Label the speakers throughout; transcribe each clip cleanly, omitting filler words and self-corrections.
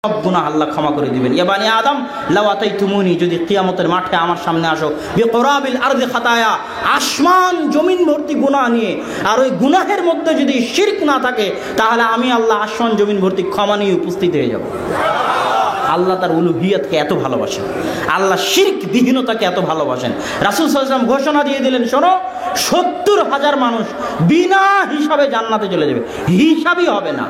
Speaker 1: সব গুনাহ আল্লাহ ক্ষমা করে দিবেন। ইয়া বানি আদম লাউ আতাইতুমুনি, যদি কিয়ামতের মাঠে আমার সামনে আসো, বিকরাবিল আরদি খাতায়া, আসমান জমিন ভর্তি গুনাহ নিয়ে, আর ওই গুনাহের মধ্যে যদি শিরক না থাকে, তাহলে আমি আল্লাহ আসমান জমিন ভর্তি ক্ষমা নিয়ে উপস্থিত হয়ে যাব। আল্লাহ তার উলুহিয়াতকে এত ভালোবাসেন, আল্লাহ শিরক বিহীনতাকে এত ভালোবাসেন। রাসূল সাল্লাল্লাহু আলাইহি ওয়াসাল্লাম ঘোষণা দিয়ে দিলেন, শোনো, 70,000 মানুষ বিনা হিসাবে জান্নাতে চলে যাবে, হিসাবই হবে না।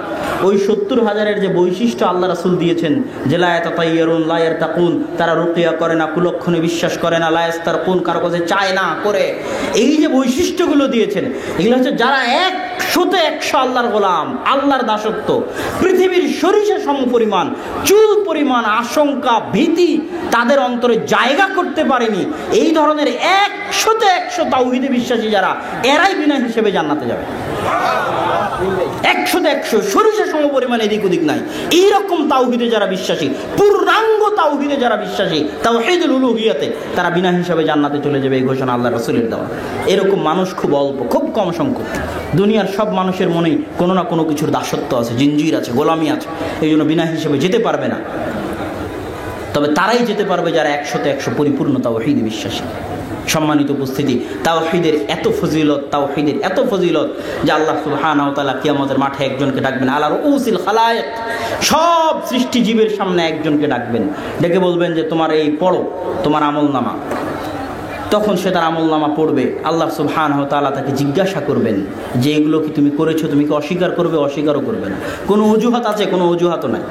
Speaker 1: ওই 70,000-এর যে বৈশিষ্ট্য আল্লাহ রাসূল দিয়েছেন, যে লা ইয়াতাতায়্যারুন লা ইয়ারতাকুন, তারা রুকিয়া করে না, কুলক্ষণে বিশ্বাস করে না, লা ইস্তারকুন, কারো কাছে চায় না করে, এই যে বৈশিষ্ট্যগুলো দিয়েছেন, এগুলো হচ্ছে যারা 100 আল্লাহর গোলাম, আল্লাহর দাসত্ব, পৃথিবীর সরিষা সমপরিমাণ, চুল পরিমাণ আশঙ্কা ভীতি তাদের অন্তরে জায়গা করতে পারেনি, এই ধরনের 100 তাওহীদে বিশ্বাসী যারা, এরাই বিনা হিসেবে জান্নাতে যাবে। 100 সরিষা সমপরিমাণ এদিক ওদিক নাই। এইরকম তাওহীদে যারা বিশ্বাসী, পূর্ণাঙ্গ তাওহীদে যারা বিশ্বাসী, তাওহীদুল উলুহিয়াতে, তারা বিনা হিসাবে জান্নাতে চলে যাবে, এই ঘোষণা আল্লাহ রাসূলের দেওয়া। এরকম মানুষ খুব অল্প, খুব কম সংখ্যক। দুনিয়ার সব মানুষের মনেই কোনো না কোনো কিছুর দাসত্ব আছে, জিনজির আছে, গোলামি আছে, এই জন্য বিনা হিসেবে যেতে পারবে না। তবে তারাই যেতে পারবে যারা 100 পরিপূর্ণ তাওহীদে বিশ্বাসী। সম্মানিত উপস্থিতি, তাওহীদের এত ফজিলত, তাওহীদের এত ফজিলত যে আল্লাহ সুবহানাহু ওয়া তাআলা কিয়ামতের মাঠে একজনকে ডাকবেন, আলা রুউসিল খালায়েক, সব সৃষ্টিজীবের সামনে একজনকে ডাকবেন, ডেকে বলবেন যে তোমার এই পড়ো, তোমার আমলনামা। তখন সে তার আমলনামা পড়বে। আল্লাহ সুবহানাহু ওয়া তাআলা তাকে জিজ্ঞাসা করবেন যে এগুলো কি তুমি করেছো, তুমি কি অস্বীকার করবে? অস্বীকারও করবে না। কোনো অজুহাত আছে? কোনো অজুহাতও নাই।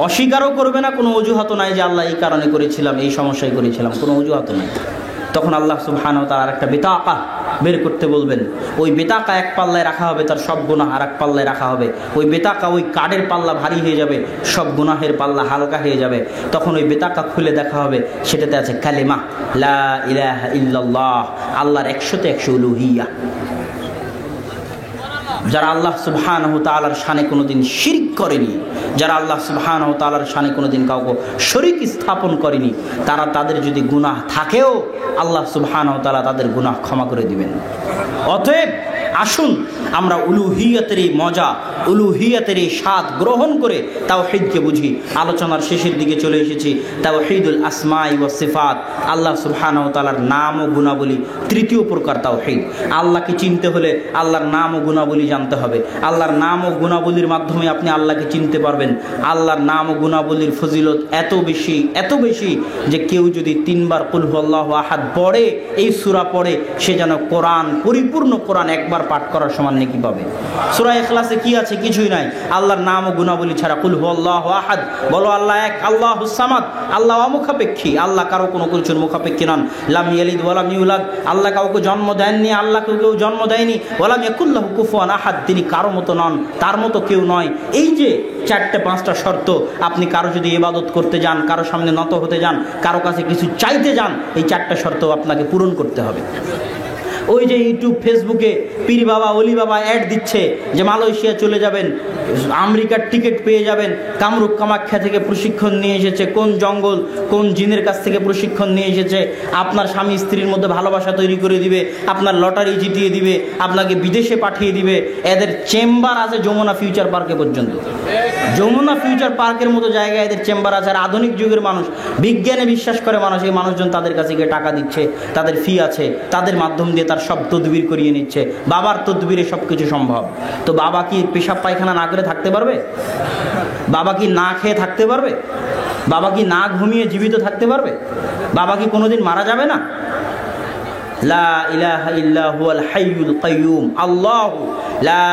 Speaker 1: অস্বীকারও করবে না, কোনো অজুহাতও নাই যে আল্লাহ এই কারণে করেছিলাম, এই সমস্যায় করেছিলাম, কোনো অজুহাতও নাই। তখন আল্লাহ সুবহানাহু ওয়া তাআলা একটা বিতাকা বের করতে বলবেন। ওই বিতাকা এক পাল্লায় রাখা হবে, তার সব গুনাহ আর এক পাল্লায় রাখা হবে। ওই বিতাকা, ওই কার্ডের পাল্লা ভারী হয়ে যাবে, সব গুনাহের পাল্লা হালকা হয়ে যাবে। তখন ওই বিতাকা খুলে দেখা হবে, সেটাতে আছে কালেমা লা ইলাহা ইল্লাল্লাহ, আল্লাহর 100 উলুহিয়া। যারা আল্লাহ সুবহানাহু তাআলার শানে কোনোদিন শিরক করেনি, যারা আল্লাহ সুবহানাহু তাআলার শানে কোনোদিন কাউকে শরীক স্থাপন করেনি, তাদের যদি গুনাহ থাকেও আল্লাহ সুবহানাহু তাআলা তাদের গুনাহ ক্ষমা করে দিবেন। অতএব আসুন আমরা উলুহিয়াতের এই মজা, উলুহিয়াতের এই স্বাদ গ্রহণ করে তাওহীদকে বুঝি। আলোচনার শেষের দিকে চলে এসেছি। তাওহীদুল আসমাই ওয়া সিফাত, আল্লাহ সুবহানাহু তাআলার নাম ও গুণাবলী, তৃতীয় প্রকার তাওহীদ। আল্লাহকে চিনতে হলে আল্লাহর নাম ও গুণাবলী জানতে হবে। আল্লাহর নাম ও গুণাবলীর মাধ্যমে আপনি আল্লাহকে চিনতে পারবেন। আল্লাহর নাম ও গুণাবলীর ফজিলত এত বেশি, এত বেশি যে কেউ যদি 3 বার কুল হুয়াল্লাহু আহাদ পড়ে, এই সূরা পড়ে, সে যেন কোরআন, পরিপূর্ণ কোরআন একবার পাঠ করার সমান নেকি পাবে। সূরা ইখলাসে কি আছে? কিছুই নাই। আল্লাহর নাম ও গুণাবলী ছাড়া। কুল হুয়াল্লাহু আহাদ, বলো আল্লাহ এক, আল্লাহুস সামাদ, আল্লাহ অমুখাপেক্ষী, আল্লাহ কারো কোনো কিছুর মুখাপেক্ষী নন। লাম ইয়ালিদ ওয়া লাম ইউলাদ, আল্লাহ কাউকে জন্ম দেননি, আল্লাহকে কেউ জন্ম দেয়নি। ওয়া লাম ইয়াকুল লাহু কুফুয়ান আহাদ, তিনি কারো মতো নন, তার মতো কেউ নয়। এই যে 4-5টা শর্ত, আপনি কারো যদি ইবাদত করতে যান, কারো সামনে নত হতে যান, কারো কাছে কিছু চাইতে যান, এই 4টা শর্ত আপনাকে পূরণ করতে হবে। ওই যে ইউটিউব ফেসবুকে পীর বাবা অলি বাবা অ্যাড দিচ্ছে যে মালয়েশিয়া চলে যাবেন, আমেরিকার টিকিট পেয়ে যাবেন, কামরূপ কামাখ্যা থেকে প্রশিক্ষণ নিয়ে এসেছে, কোন জঙ্গল কোন জিনের কাছ থেকে প্রশিক্ষণ নিয়ে এসেছে, আপনার স্বামী স্ত্রীর মধ্যে ভালোবাসা তৈরি করে দিবে, আপনার লটারি জিতিয়ে দিবে, আপনাকে বিদেশে পাঠিয়ে দিবে। এদের চেম্বার আছে যমুনা ফিউচার পার্কে পর্যন্ত। যমুনা ফিউচার পার্কের মতো জায়গায় এদের চেম্বার আছে। আর আধুনিক যুগের মানুষ, বিজ্ঞানে বিশ্বাস করে মানুষ, এই মানুষজন তাদের কাছে গিয়ে টাকা দিচ্ছে, তাদের ফি আছে, তাদের মাধ্যম দিয়ে তার সব তদবির করিয়ে নিচ্ছে। বাবার তদবিরে সব কিছু সম্ভব। তো বাবা কি পেশাব পায়খানা না করে থাকতে পারবে? বাবা কি না খেয়ে থাকতে পারবে? বাবা কি না ঘুমিয়ে জীবিত থাকতে পারবে? বাবা কি কোনোদিন মারা যাবে না? লা ইলাহা ইল্লা হুয়াল হাইয়ুল কাইয়ুম, আল্লাহু লা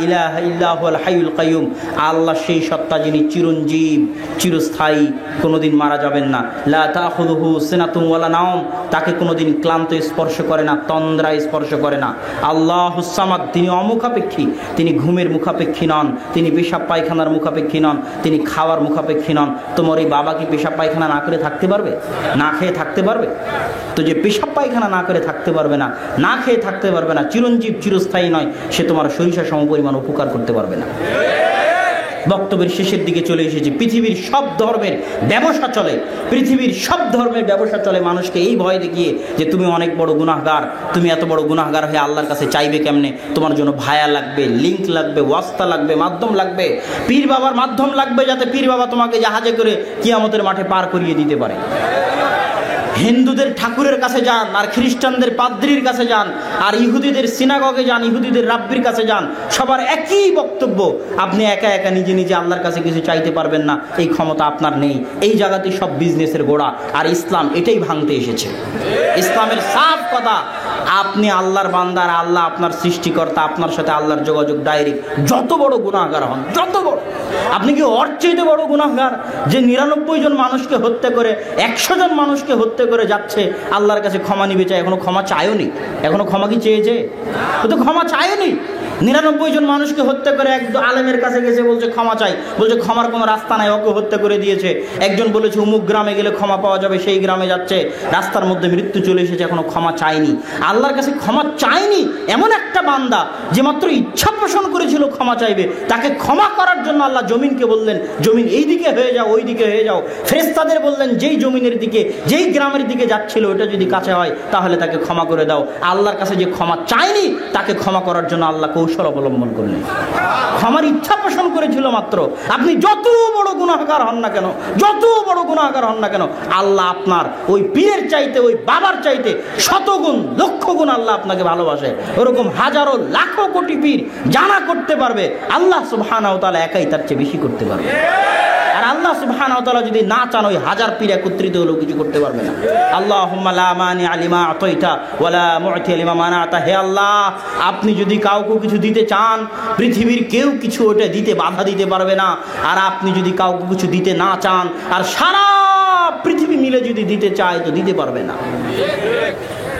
Speaker 1: ইলাহা ইল্লা হুয়াল হাইয়ুল কাইয়ুম, আল্লাহ সেই সত্তা যিনি চিরঞ্জীব, চিরস্থায়ী, কোনোদিন মারা যাবেন না। লা তাখুযুহু সিনাতুন ওয়ালা নাওম, তাকে কোনোদিন ক্লান্ত স্পর্শ করে না, তন্দ্রা স্পর্শ করে না। আল্লাহুস সামাদ, তিনি অমুখাপেক্ষী, তিনি ঘুমের মুখাপেক্ষী নন, তিনি পেশাব পায়খানার মুখাপেক্ষী নন, তিনি খাওয়ার মুখাপেক্ষী নন। তোমার এই বাবা কি পেশাব পায়খানা না করে থাকতে পারবে? না খেয়ে থাকতে পারবে? তো যে পেশাব পায়খানা না করে থাকতে পারবে না, না খেয়ে থাকতে পারবে না, চিরঞ্জীব চিরস্থায়ী নয়, সে তোমার সরিষা সমপরিমাণ উপকার করতে পারবে না। বক্তব্যের শেষের দিকে চলে এসেছি। পৃথিবীর সব ধর্মের ব্যবসা চলে, পৃথিবীর সব ধর্মের ব্যবসা চলে মানুষকে এই ভয় দেখিয়ে যে তুমি অনেক বড় গুনাহগার, তুমি এত বড় গুনাহগার হয়ে আল্লাহর কাছে চাইবে কেমনে? তোমার জন্য ভায়া লাগবে, লিঙ্ক লাগবে, ওয়াস্তা লাগবে, মাধ্যম লাগবে, পীর বাবার মাধ্যম লাগবে, যাতে পীর বাবা তোমাকে জাহাজে করে কিয়ামতের মাঠে পার করিয়ে দিতে পারে। হিন্দুদের ঠাকুরের কাছে যান, আর খ্রিস্টানদের পাদ্রির কাছে যান, আর ইহুদিদের সিনাগগে যান, ইহুদিদের রাব্বির কাছে যান, সবার একই বক্তব্য, আপনি একা একা নিজে নিজে আল্লাহর কাছে কিছু চাইতে পারবেন না, এই ক্ষমতা আপনার নেই। এই জায়গাতেই সব বিজনেসের গোড়া। আর ইসলাম এটাই ভাঙতে এসেছে। ইসলামের সাফ কথা, আপনি আল্লাহর বান্দা, আর আল্লাহ আপনার সৃষ্টিকর্তা, আপনার সাথে আল্লাহর যোগাযোগ ডাইরেক্ট। যত বড় গুনাহগার হন, যত বড়, আপনি কি ওর চাইতে বড় গুনাহগার যে 99 জন মানুষকে হত্যা করে 100 জন মানুষকে হত্যা করে যাচ্ছে আল্লাহর কাছে ক্ষমা নিবে চায়? এখনো ক্ষমা চায়ওনি। এখনো ক্ষমা কি চেয়েছে? ও তো ক্ষমা চায়ওনি। 99 জন মানুষকে হত্যা করে এক আলেমের কাছে গেছে, বলছে ক্ষমা চাই, বলছে ক্ষমার কোনো রাস্তা নাই, ওকে হত্যা করে দিয়েছে। একজন বলেছে অমুক গ্রামে গেলে ক্ষমা পাওয়া যাবে, সেই গ্রামে যাচ্ছে, রাস্তার মধ্যে মৃত্যু চলে এসেছে, এখনো ক্ষমা চায়নি। আল্লাহর কাছে ক্ষমা চায়নি এমন একটা বান্দা যে মাত্র ইচ্ছা পোষণ করেছিল ক্ষমা চাইবে, তাকে ক্ষমা করার জন্য আল্লাহ জমিনকে বললেন, জমিন এই দিকে হয়ে যাও, ওই দিকে হয়ে যাও। ফেরেশতাদের বললেন, যেই জমিনের দিকে, যেই গ্রামের দিকে যাচ্ছিল ওটা যদি কাছে হয় তাহলে তাকে ক্ষমা করে দাও। আল্লাহর কাছে যে ক্ষমা চায়নি তাকে ক্ষমা করার জন্য আল্লাহ কৌশল অবলম্বন করলেন। ক্ষমার ইচ্ছা পোষণ করেছিল মাত্র। আপনি যত বড় গুনাহগার হন না কেন, যত বড় গুনাহগার হন না কেন, আল্লাহ আপনার ওই পীরের চাইতে, ওই বাবার চাইতে শতগুণ, লক্ষ গুণ আল্লাহ আপনাকে ভালোবাসে। ওরকম হাজারো লাখো কোটি পীর জানা করতে পারবে, আল্লাহ সুবহানাহু ওয়া তাআলা একাই তার চেয়ে বেশি করতে পারবে। আর আল্লাহ সুবহানাহু ওয়া তাআলা যদি না চান, ওই হাজার পীর একত্রিত হলেও কিছু করতে পারবে না। আল্লাহুম্মা লা মানিআ লিমা আতাইতা ওয়া লা মু'তি লিমা মানাতা। হে আল্লাহ, আপনি যদি কাউকে কিছু দিতে চান, পৃথিবীর কেউ কিছু ওটা দিতে বাধা দিতে পারবে না। আর আপনি যদি কাউকে কিছু দিতে না চান, আর সারা পৃথিবী মিলে যদি দিতে চায় তো দিতে পারবে না।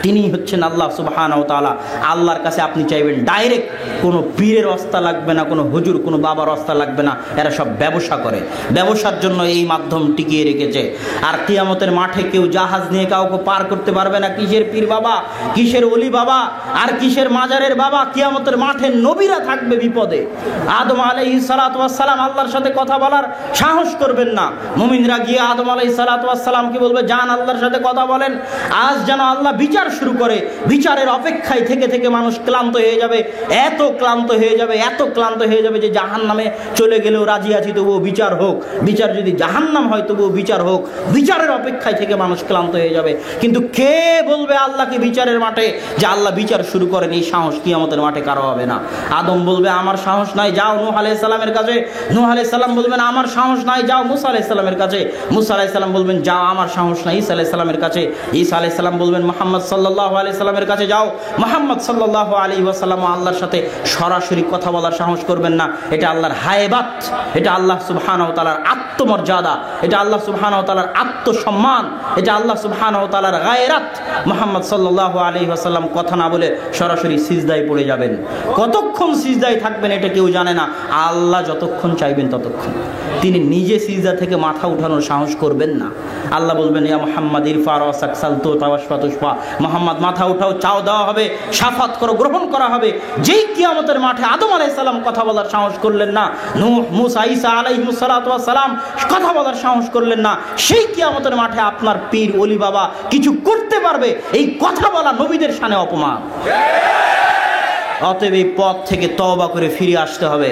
Speaker 1: তিনি হচ্ছেন আল্লাহ সুবহানাহু ওয়া তাআলা। আল্লাহর কাছে আপনি চাইবেন ডাইরেক্ট, কোনো পীরের রাস্তা লাগবে না, কোনো হুজুর, কোনো বাবার রাস্তা লাগবে না। এরা সব ব্যবসা করে, ব্যবসার জন্য এই মাধ্যম টিকিয়ে রেখেছে। আর কিয়ামতের মাঠে কেউ জাহাজ নিয়ে কাউকে পার করতে পারবে না। কিসের পীর বাবা, কিসের ওলি বাবা, আর কিসের মাজারের বাবা? কিয়ামতের মাঠে নবীরা থাকবে বিপদে। আদম আলাইহিস সালাতু ওয়াস সালাম আল্লাহর সাথে কথা বলার সাহস করবেন না। মুমিনরা গিয়ে আদম আলাইহিস সালাতু ওয়াস সালামকে বলবে, যান আল্লাহর সাথে কথা বলেন। আজ যেন আল্লাহ বিচার শুরু করে, বিচারের অপেক্ষায় থেকে থেকে মানুষ ক্লান্ত হয়ে যাবে, এত ক্লান্ত হয়ে যাবে, এত ক্লান্ত হয়ে যাবে যে জাহান্নামে চলে গেলেও রাজি আছি, তবুও বিচার হোক। বিচার যদি জাহান্নাম হয় তবুও বিচার হোক। বিচারের অপেক্ষায় থেকে মানুষ ক্লান্ত হয়ে যাবে। কিন্তু কে বলবে আল্লাহকে বিচারের মাঠে যে আল্লাহ বিচার শুরু করেন? এই সাহস কিয়ামতের মাঠে কারো হবে না। আদম বলবে, আমার সাহস নাই, যাও নূহ আলাইহিস সালামের কাছে। নূহ আলাইহিস সালাম বলবেন, আমার সাহস নাই, যাও মুসা আলাইহিস সালামের কাছে। মুসা আলাইহিস সালাম বলবেন, যাও, আমার সাহস নাই, ঈসা আলাইহিস সালামের কাছে। ঈসা আলাইহিস সালাম বলবেন, মুহাম্মদ সাল্লাল্লাহু আলাইহি সাল্লামের কাছে যাও। মুহাম্মদ সাল্লাল্লাহু আলাইহি ওয়াসাল্লাম আল্লাহর সাথে সরাসরি কথা বলার সাহস করবেন না। এটা আল্লাহর হায়বাত, এটা আল্লাহ সুবহানাহু ওয়া তাআলার আত্মমর্যাদা, এটা আল্লাহ সুবহানাহু ওয়া তাআলার আত্মসম্মান, এটা আল্লাহ সুবহানাহু ওয়া তাআলার গায়রাত। মুহাম্মদ সাল্লাল্লাহু আলাইহি ওয়াসাল্লাম কথা না বলে সরাসরি সিজদায় পড়ে যাবেন। কতক্ষণ সিজদায় থাকবেন এটা কেউ জানে না। আল্লাহ যতক্ষণ চাইবেন ততক্ষণ। তিনি নিজে সিজদা থেকে মাথা উঠানোর সাহস করবেন না। আল্লাহ বলবেন, ইয়া মুহাম্মদ ইরফা রাসাক সালতু তাওয়াশফা তুশফা। মুহাম্মদ মাথা উঠাও, চাও দেওয়া হবে, শাফাত করো, গ্রহণ করা হবে। যেই কিয়ামতের মাঠে আদম আলাইহিস সালাম কথা বলার সাহস করলেন না, নূহ, মুসা, ঈসা আলাইহিস সালাতু ওয়াস সালাম কথা বলার সাহস করলেন না, সেই কিয়ামতের মাঠে আপনার পীর ওলি বাবা কিছু করতে পারবে? এই কথা বলা নবীদের শানে অপমান। অতএব এই পথ থেকে তওবা করে ফিরে আসতে হবে।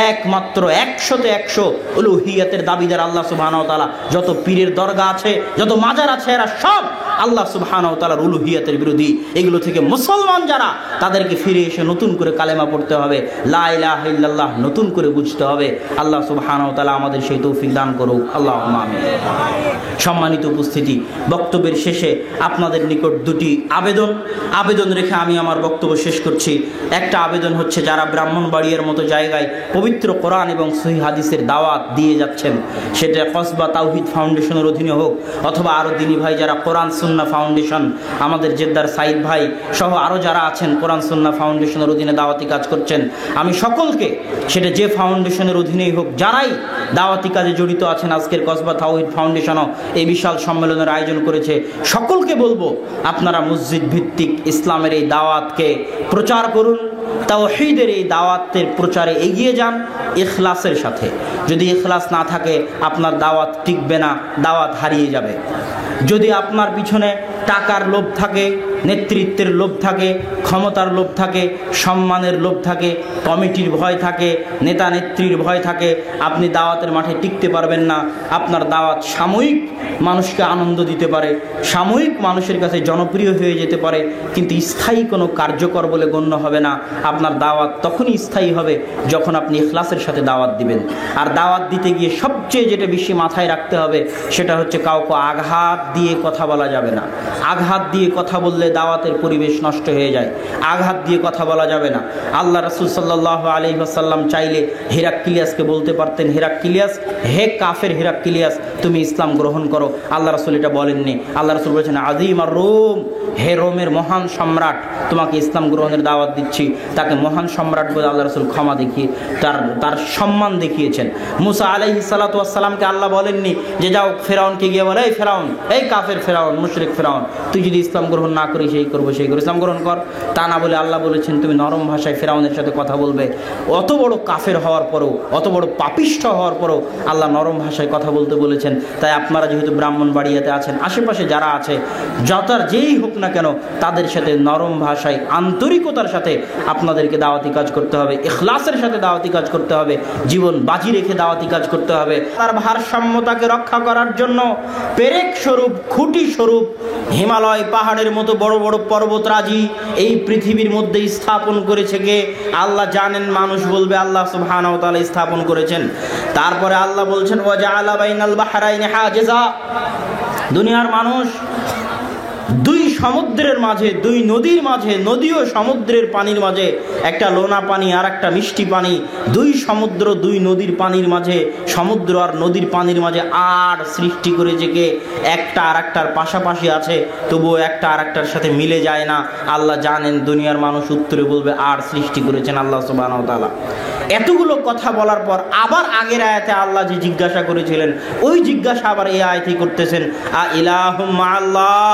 Speaker 1: একমাত্র 100তে 100 উলুহিয়াতের দাবিদার আল্লাহ সুবহানাহু ওয়া তাআলা। যত পীরের দরগা আছে, যত মাজার আছে, এরা সব আল্লাহ সুবহানাহু ওয়া তাআলার উলুহিয়াতের বিরোধী। এগুলো থেকে মুসলমান যারা, তাদেরকে ফিরে এসে নতুন করে কালেমা পড়তে হবে, লা ইলাহা ইল্লাল্লাহ নতুন করে বুঝতে হবে। আল্লাহ সুবহানাহু ওয়া তাআলা আমাদের সেই তৌফিক দান করুক। আল্লাহুম্মা আমিন। সম্মানিত উপস্থিতি, বক্তব্যের শেষে আপনাদের নিকট দুটি আবেদন রেখে আমি আমার বক্তব্য শেষ করছি। একটা আবেদন হচ্ছে, যারা ব্রাহ্মণবাড়িয়ার মতো জায়গায় পবিত্র কোরআন এবং সহিহ হাদিসের দাওয়াত দিয়ে যাচ্ছেন, সেটা কসবা তাওহীদ ফাউন্ডেশনের অধীনে হোক, অথবা আরও দিনী ভাই যারা কোরআন সুন্নাহ ফাউন্ডেশন, আমাদের জেদ্দার সাইদ ভাই সহ আরও যারা আছেন কোরআন সুন্নাহ ফাউন্ডেশনের অধীনে দাওয়াতি কাজ করছেন, আমি সকলকে, সেটা যে ফাউন্ডেশনের অধীনেই হোক, যারাই দাওয়াতি কাজে জড়িত আছেন, আজকের কসবা তাওহীদ ফাউন্ডেশনও এই বিশাল সম্মেলনের আয়োজন করেছে, সকলকে বলবো, আপনারা মসজিদ ভিত্তিক ইসলামের এই দাওয়াতকে প্রচার করুন, তাওহীদের এই দাওয়াতের প্রচারে এগিয়ে যান ইখলাসের সাথে। যদি ইখলাস না থাকে আপনার দাওয়াত টিকবে না, দাওয়াত হারিয়ে যাবে। যদি আপনার পিছনে টাকার লোভ থাকে, নেতৃত্বের লোভ থাকে, ক্ষমতার লোভ থাকে, সম্মানের লোভ থাকে, কমিটির ভয় থাকে, নেতা নেত্রীর ভয় থাকে, আপনি দাওয়াতের মাঠে টিকতে পারবেন না। আপনার দাওয়াত সাময়িক মানুষকে আনন্দ দিতে পারে, সাময়িক মানুষের কাছে জনপ্রিয় হয়ে যেতে পারে, কিন্তু স্থায়ী কোনো কার্যকর বলে গণ্য হবে না। আপনার দাওয়াত তখনই স্থায়ী হবে যখন আপনি ইখলাসের সাথে দাওয়াত দিবেন। আর দাওয়াত দিতে গিয়ে সবচেয়ে যেটা বেশি মাথায় রাখতে হবে সেটা হচ্ছে কাউকে আঘাত দিয়ে কথা বলা যাবে না। আঘাত দিয়ে কথা বললে দাওয়াতের পরিবেশ নষ্ট হয়ে যায়। আঘাত দিয়ে কথা বলা যাবে না। আল্লাহ রাসূল সাল্লাল্লাহু আলাইহি ওয়াসাল্লাম চাইলে হিরাক্লিয়াসকে বলতে পারতেন, হিরাক্লিয়াস, হে কাফের হিরাক্লিয়াস, তুমি ইসলাম গ্রহণ করো। আল্লাহ রাসূল এটা বলেননি। আল্লাহ রাসূল বলেছেন, আযীম আর রোম, হে রোমের মহান সম্রাট, তোমাকে ইসলাম গ্রহণের দাওয়াত দিচ্ছি। তাকে মহান সম্রাট বলে আল্লাহ রাসূল ক্ষমা দেখিয়ে তার সম্মান দেখিয়েছেন। মুসা আলাইহিস সালাতু ওয়াস সালামকে আল্লাহ বলেননি যে যাও ফেরাউনকে গিয়ে বলে, এই ফেরাউন, এই কাফের ফেরাউন, মুশরিক ফেরাউন, তুই যদি ইসলাম গ্রহণ না করিস এই করবো সেই করবো, ইসলাম গ্রহণ কর। তা না বলে আল্লাহ বলেছেন তুমি নরম ভাষায় ফেরাউনের সাথে কথা বলবে। অত বড় কাফের হওয়ার পরেও, অত বড় পাপিষ্ঠ হওয়ার পরেও আল্লাহ নরম ভাষায় কথা বলতে বলেছেন। তাই আপনারা যেহেতু ব্রাহ্মণবাড়িয়াতে আছেন, আশেপাশে যারা আছে, যতার যেই হোক না কেন, তাদের সাথে নরম ভাষায় আন্তরিকতার সাথে আপনাদেরকে দাওয়াতি কাজ করতে হবে, ইখলাসের সাথে দাওয়াতি কাজ করতে হবে, জীবন বাজি রেখে দাওয়াতি কাজ করতে হবে। তার ভারসাম্যতাকে রক্ষা করার জন্য পেরেক স্বরূপ, খুঁটি স্বরূপ হিমালয় পাহাড়ের মতো বড় বড় পর্বতরাজি এই পৃথিবীর মধ্যে স্থাপন করেছে কে? আল্লাহ জানেন। মানুষ বলবে আল্লাহ সুবহানাহু ওয়া তাআলা স্থাপন করেছেন। তারপরে আল্লাহ বলছেন, ওয়া জাআলা বাইনাল বাহরাইনি হাজিজা, দুনিয়ার মানুষ দুই সমুদ্রের মাঝে, দুই নদীর মাঝে, নদী ও সমুদ্রের পানির মাঝে একটা লোনা পানি আর একটা মিষ্টি পানি, দুই সমুদ্র দুই নদীর পানির মাঝে, সমুদ্র আর নদীর পানির মাঝে আর সৃষ্টি করেছে কে? একটা আর একটার পাশাপাশি আছে, তবুও একটা আর একটার সাথে মিলে যায় না। আল্লাহ জানেন। দুনিয়ার মানুষ উত্তরে বলবে আর সৃষ্টি করেছেন আল্লাহ সুবহানাহু ওয়া তাআলা। এতগুলো কথা বলার পর আবার আগের আয়াতে আল্লাহ যে জিজ্ঞাসা করেছিলেন ওই জিজ্ঞাসা আবার এই আয়াতেই করতেছেন, আ ইলাহুম মাআল্লাহ,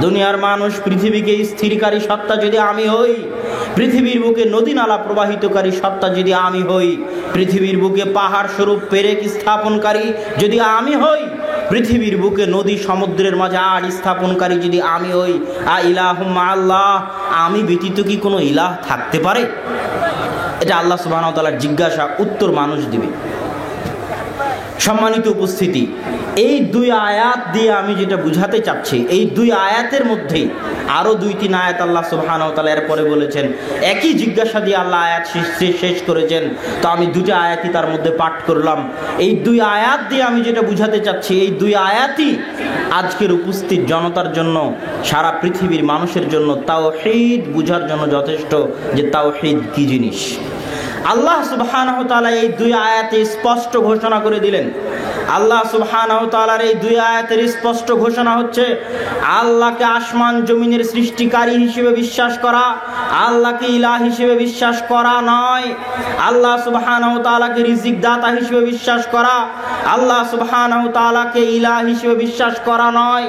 Speaker 1: দুনিয়ার মানুষ পৃথিবীকে স্থিরকারী সত্তা যদি আমি হই, পৃথিবীর বুকে নদী নালা প্রবাহিতকারী সত্তা যদি আমি হই, পৃথিবীর বুকে পাহাড় স্বরূপ পেরেক স্থাপনকারী যদি আমি হই, পৃথিবীর বুকে নদী সমুদ্রের মাঝে আর স্থাপনকারী যদি আমি হই, আ ইলাহুম মাআল্লাহ, আমি ব্যতীত কি কোনো ইলাহ থাকতে পারে? এটা আল্লাহ সুবহানাহু ওয়া তাআলার জিজ্ঞাসা, উত্তর মানুষ দিবে। সম্মানিত উপস্থিতি, এই দুই আয়াত দিয়ে আমি যেটা বুঝাতে চাচ্ছি, এই দুই আয়াতের মধ্যেই আরও 2-3 আয়াত আল্লাহ সুবহানাহু ওয়া তাআলা এরপরে বলেছেন। একই জিজ্ঞাসা দিয়ে আল্লাহ আয়াত শেষ করেছেন। তো আমি দুটো আয়াতই তার মধ্যে পাঠ করলাম। এই দুই আয়াত দিয়ে আমি যেটা বুঝাতে চাচ্ছি, এই দুই আয়াতই আজকের উপস্থিত জনতার জন্য, সারা পৃথিবীর মানুষের জন্য তাওহীদ বুঝার জন্য যথেষ্ট, যে তাওহীদ কি জিনিস। আল্লাহ সুবহানাহু ওয়া তাআলা এই দুই আয়াতে স্পষ্ট ঘোষণা করে দিলেন। আল্লাহ সুবহানাহু ওয়া তাআলার এই দুই আয়াতের স্পষ্ট ঘোষণা হচ্ছে আল্লাহকে আসমান জমিনের সৃষ্টিকারী হিসেবে বিশ্বাস করা, আল্লাহকে ইলাহ হিসেবে বিশ্বাস করা নয়। আল্লাহ সুবহানাহু ওয়া তাআলাকে রিজিক দাতা হিসেবে বিশ্বাস করা, আল্লাহ সুবহানাহু ওয়া তাআলাকে ইলাহ হিসেবে বিশ্বাস করা নয়।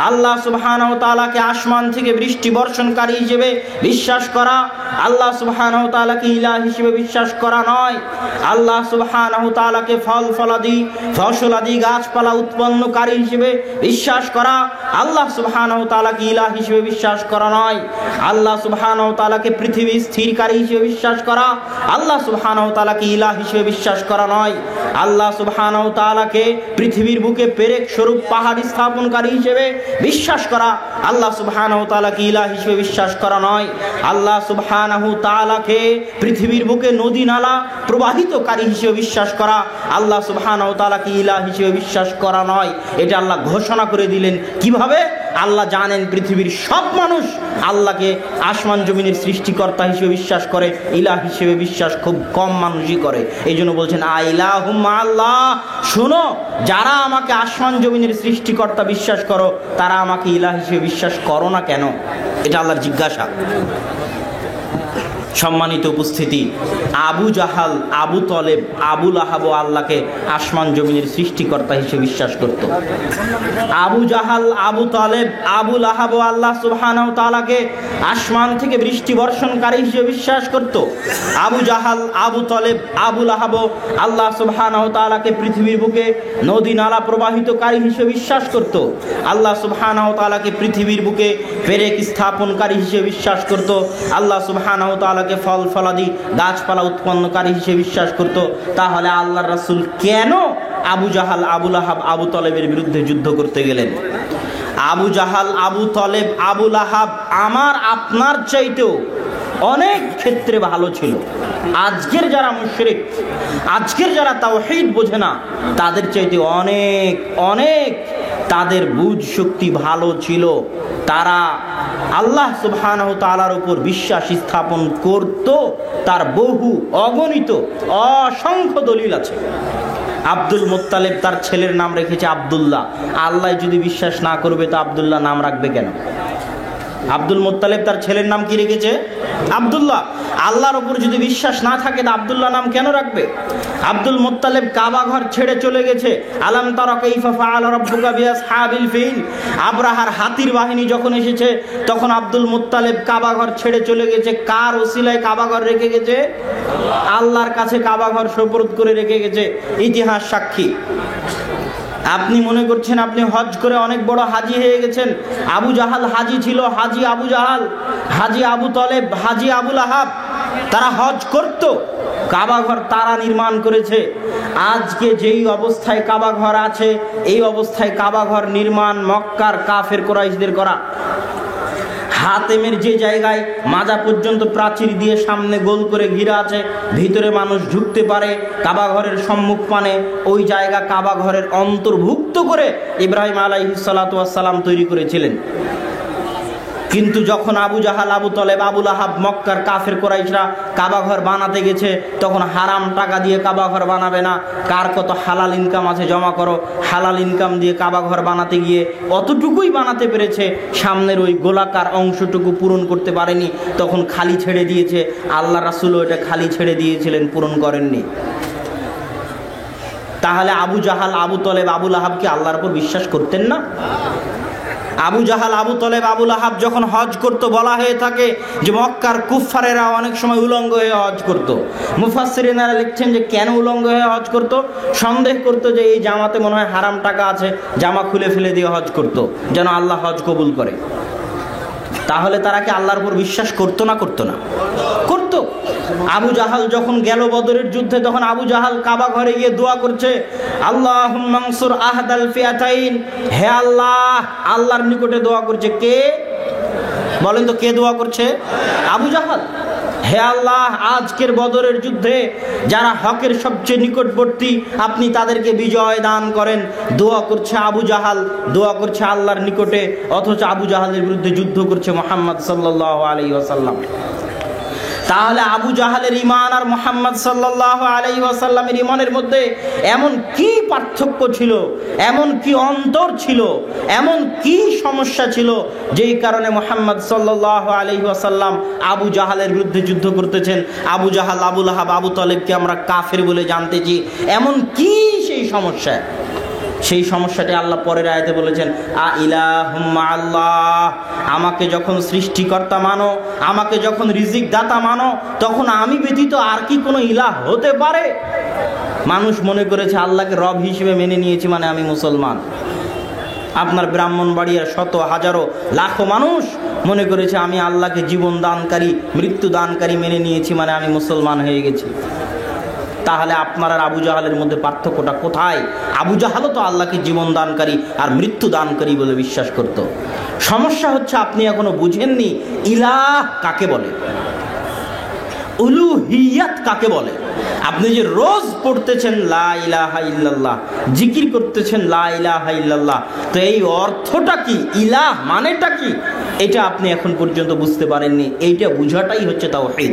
Speaker 1: আল্লাহ সুবহানাহু ওয়া তাআলাকে আসমান থেকে বৃষ্টি বর্ষণকারী হিসেবে বিশ্বাস করা, আল্লাহ সুবহানাহু ওয়া তাআলাকে ইলাহ হিসেবে বিশ্বাস করা নয়। আল্লাহ সুবহানাহু ওয়া তাআলাকে ফসলাদি গাছপালা উৎপন্নকারী হিসেবে বিশ্বাস করা, আল্লাহ সুবহানাহু ওয়া তাআলাকে ইলাহ হিসেবে বিশ্বাস করা নয়। আল্লাহ সুবহানাহু ওয়া তাআলাকে পৃথিবী স্থিরকারী হিসেবে বিশ্বাস করা, আল্লাহ সুবহানাহু ওয়া তাআলাকে ইলাহ হিসেবে বিশ্বাস করা নয়। আল্লাহ সুবহানাহু ওয়া তাআলাকে পৃথিবীর বুকে পেরেক স্বরূপ পাহাড় স্থাপনকারী হিসেবে বিশ্বাস করা, আল্লাহ সুবহানাহু ওয়া তাআলাকে ইলাহ হিসেবে বিশ্বাস করা নয়। আল্লাহ সুবহানাহু ওয়া তাআলাকে পৃথিবীর বুকে নদী নালা প্রবাহিতকারী হিসেবে বিশ্বাস করা, আল্লাহ সুবহানাহু ওয়া তাআলাকে ইলাহ হিসেবে বিশ্বাস করা নয়। এটা আল্লাহ ঘোষণা করে দিলেন। কিভাবে? আল্লাহ জানেন পৃথিবীর সব মানুষ আল্লাহকে আসমান জমিনের সৃষ্টিকর্তা হিসেবে বিশ্বাস করে, ইলাহ হিসেবে বিশ্বাস খুব কম মানুষই করে। এই জন্য বলছেন আ ইলাহুম মাআল্লাহ, শোনো, যারা আমাকে আসমান জমিনের সৃষ্টিকর্তা বিশ্বাস করো, তারা আমাকে ইলাহ হিসেবে বিশ্বাস করো না কেন? এটা আল্লাহর জিজ্ঞাসা। সম্মানিত উপস্থিতি, আবু জাহাল, আবু তলেব, আবু লাহাব আল্লাহকে আসমান জমিনের সৃষ্টিকর্তা হিসেবে বিশ্বাস করত। আবু জাহাল, আবু তলেব, আবু লাহাব আল্লাহ সুবহানাহু ওয়া তাআলাকে আসমান থেকে বৃষ্টি বর্ষণকারী হিসেবে বিশ্বাস করত। আবু জাহাল, আবু তলেব, আবু লাহাব আল্লাহ সুবহানাহু ওয়া তাআলাকে পৃথিবীর বুকে নদী নালা প্রবাহিতকারী হিসেবে বিশ্বাস করত। আল্লাহ সুবহানাহু ওয়া তাআলাকে পৃথিবীর বুকে পেরেক স্থাপনকারী হিসেবে বিশ্বাস করত। আল্লাহ সুবহানাহু ওয়া তাআলাকে ফল ফলাদি গাছপালা উৎপন্নকারী হিসেবে বিশ্বাস করত। তাহলে আল্লাহর রাসূল কেন আবু জাহাল, আবু লাহাব, আবু তলেবের বিরুদ্ধে যুদ্ধ করতে গেলেন? আবু জাহাল, আবু তলেব, আবু লাহাব আমার আপনার চাইতেও অনেক ক্ষেত্রে ভালো ছিল। আজকের যারা মুশরিক, আজকের যারা তাওহীদ বোঝে না, তাদের চাইতে অনেক অনেক তাদের বুঝ শক্তি ভালো ছিল। তারা আল্লাহ সুবহানাহু ওয়া তাআলার উপর বিশ্বাস স্থাপন করত। তার বহু অগণিত অসংখ্য দলিল আছে। আব্দুল মুত্তালিব তার ছেলের নাম রেখেছে আব্দুল্লাহ। আল্লাহ যদি বিশ্বাস না করবে তো আব্দুল্লাহ নাম রাখবে কেন? আব্দুল মুত্তালিব তার ছেলের নাম কি রেখেছে? আব্দুল্লাহ। আল্লাহর উপর যদি বিশ্বাস না থাকে তো আব্দুল্লাহ নাম কেন রাখবে? আব্দুল মুত্তালিব কাবা ঘর ছেড়ে চলে গেছে। আলাম তারা কাইফা ফাআলা রাব্বুকা বিআসহাবিল ফিল। আব্রাহার হাতির বাহিনী যখন এসেছে তখন আব্দুল মুত্তালিব কাবা ঘর ছেড়ে চলে গেছে। কার ওসিলায় কাবা ঘর রেখে গেছে? আল্লাহর কাছে কাবা ঘর সুপর্দ করে রেখে গেছে। ইতিহাস সাক্ষী। আপনি মনে করছেন আপনি হজ করে অনেক বড় হাজি হয়ে গেছেন। আবু জাহাল হাজি ছিল, হাজি আবু জাহাল, হাজি আবু তলেব, হাজি আবু লাহাব, তারা হজ করত। কাবা ঘর তারা নির্মাণ করেছে। আজকে যেই অবস্থায় কাবা ঘর আছে, এই অবস্থায় কাবা ঘর নির্মাণ মক্কার কাফের কুরাইশদের করা। হাতেমের যে জায়গায় মাজা পর্যন্ত প্রাচীর দিয়ে সামনে গোল করে ঘিরা আছে, ভিতরে মানুষ ঢুকতে পারে কাবা ঘরের সম্মুখ পানে, ওই জায়গা কাবা ঘরের অন্তর্ভুক্ত করে ইব্রাহিম আলাইহিস সালাতু ওয়াস সালাম তৈরি করেছিলেন। কিন্তু যখন আবু জাহাল, আবু তলেব, আবু লাহাব, মক্কার কাফের কুরাইশরা কাবা ঘর বানাতে গেছে, তখন হারাম টাকা দিয়ে কাবা ঘর বানাবে না, কার কত হালাল ইনকাম আছে জমা করো। হালাল ইনকাম দিয়ে কাবা ঘর বানাতে গিয়ে অতটুকুই বানাতে পেরেছে, সামনের ওই গোলাকার অংশটুকু পূরণ করতে পারেনি, তখন খালি ছেড়ে দিয়েছে। আল্লাহ রাসূলও এটা খালি ছেড়ে দিয়েছিলেন, পূরণ করেননি। তাহলে আবু জাহাল, আবু তলেব, আবু লাহাব কি আল্লাহর উপর বিশ্বাস করতেন না? আবু জাহাল, আবু তলেব, আবু লাহাব যখন হজ করত, বলা হয়ে থাকে যে মক্কার কুফফারেরা অনেক সময় উলঙ্গ হয়ে হজ করত। মুফাসসিরিনরা লিখছেন যে কেন উলঙ্গ হয়ে হজ করত? সন্দেহ করত যে এই জামাতে মনে হয় হারাম টাকা আছে, জামা খুলে ফেলে দিয়ে হজ করত, যেন আল্লাহ হজ কবুল করে। তাহলে তারা কি আল্লাহর উপর বিশ্বাস করতো না? করতো না? করতো। আবু জাহাল যখন গেল বদরের যুদ্ধে, তখন আবু জাহাল কাবা ঘরে গিয়ে দোয়া করছে, আল্লাহুম্মা আনসুর আহদাল ফিয়াতাইন। হে আল্লাহ, আল্লাহর নিকটে দোয়া করছে। কে বলেন তো, কে দোয়া করছে? আবু জাহাল। হে আল্লাহ, আজকের বদরের যুদ্ধে যারা হকের সবচেয়ে নিকটবর্তী, আপনি তাদেরকে বিজয় দান করেন। দোয়া করছে আবু জাহাল, দোয়া করছে আল্লাহর নিকটে, অথচ আবু জাহালের বিরুদ্ধে যুদ্ধ করছে মুহাম্মদ সাল্লাল্লাহু আলাইহি ওয়াসাল্লাম। তাহলে আবু জাহালের ঈমান আর মুহাম্মদ সাল্লাল্লাহু আলাইহি ওয়াসাল্লামের ঈমানের মধ্যে এমন কি পার্থক্য ছিল, এমন কি অন্তর ছিল, এমন কি সমস্যা ছিল, যেই কারণে মুহাম্মদ সাল্লাল্লাহু আলাইহি ওয়াসাল্লাম আবু জাহালের বিরুদ্ধে যুদ্ধ করতেছেন? আবু জাহাল, আবু লাহাব, আবু তলেবকে আমরা কাফের বলে জানতেছি, এমন কি সেই সমস্যা? সেই সমস্যাটি আল্লাহ পরের আয়াতে বলেছেন, আ ইলাহুম্মা আল্লাহ। আমাকে যখন সৃষ্টিকর্তা মানো, আমাকে যখন রিজিক দাতা মানো, তখন আমি ব্যতীত আর কি কোনো ইলাহ হতে পারে? মানুষ মনে করেছে আল্লাহকে রব হিসেবে মেনে নিয়েছি মানে আমি মুসলমান। আপনার ব্রাহ্মণবাড়িয়ার শত হাজারো লাখো মানুষ মনে করেছে আমি আল্লাহকে জীবন দানকারী, মৃত্যু দানকারী মেনে নিয়েছি মানে আমি মুসলমান হয়ে গেছি। তাহলে আপনার আর আবু জাহালের মধ্যে পার্থক্যটা কোথায়? আবু জাহালও তো আল্লাহকে জীবন দানকারী আর মৃত্যু দানকারী বলে বিশ্বাস করত। সমস্যা হচ্ছে আপনি এখনো বুঝেননি ইলাহ কাকে বলে, উলুহিয়াত কাকে বলে। আপনি যে রোজ পড়তেছেন লা ইলাহা ইল্লাল্লাহ, জিকির করতেছেন লা ইলাহা ইল্লাল্লাহ, তো এই অর্থটা কি, ইলাহ মানেটা কি, এটা আপনি এখন পর্যন্ত বুঝতে পারেননি। এইটা বুঝাটাই হচ্ছে তাওহীদ,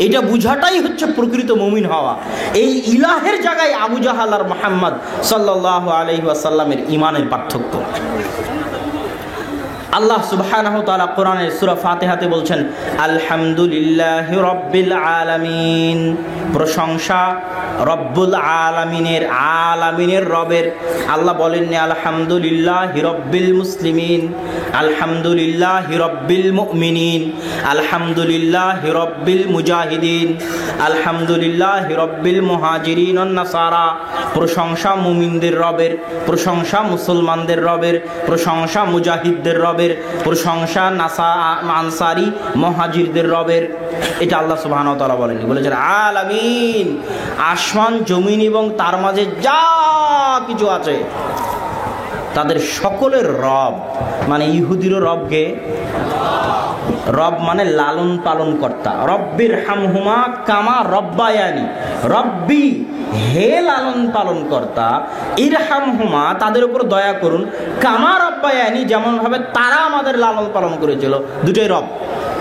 Speaker 1: এটা বুঝাটাই হচ্ছে প্রকৃত মুমিন হওয়া। এই ইলাহের জায়গায় আবু জাহাল আর মুহাম্মদ সাল্লাল্লাহু আলাইহি ওয়াসাল্লামের ঈমানের পার্থক্য। আল্লাহ সুবহানাহু ওয়া তাআলা কোরআনের সূরা ফাতিহাতে বলছেন আলহামদুলিল্লাহি রাব্বিল আলামিন, প্রশংসা রব্বুল আলামিনের, আলামিনের রবের। আল্লাহ বলেননি আলহামদুলিল্লাহি রাব্বিল মুসলিমিন, আলহামদুলিল্লাহি রাব্বিল মুমিনিন, আলহামদুলিল্লাহি রাব্বিল মুজাহিদিন, আলহামদুলিল্লাহি রাব্বিল মুহাজিরিন ওয়ান নাসারা। প্রশংসা মুমিনদের রবের, প্রশংসা মুসলমানদের রবের, প্রশংসা মুজাহিদদের রবের, প্রশংসা আনসারি মুহাজিরদের রবের। এটা আল্লাহ সুবহানাহু ওয়া তাআলা বলেননি, বলেছেন আলামিন, আসমান জমিন এবং তার মাঝে যা কিছু আছে তাদের সকলের রব। মানে ইহুদিরও রবকে, রব মানে লালন পালন কর্তা। রব্বির হামহুমা কামা রব্বায়ানি, রব্বি হে লালন পালন কর্তা, ইরহামহুমা তাদের উপর দয়া করুন, কামা রব্বায়ানি যেমন ভাবে তারা আমাদের লালন পালন করেছিল। দুটোই রব।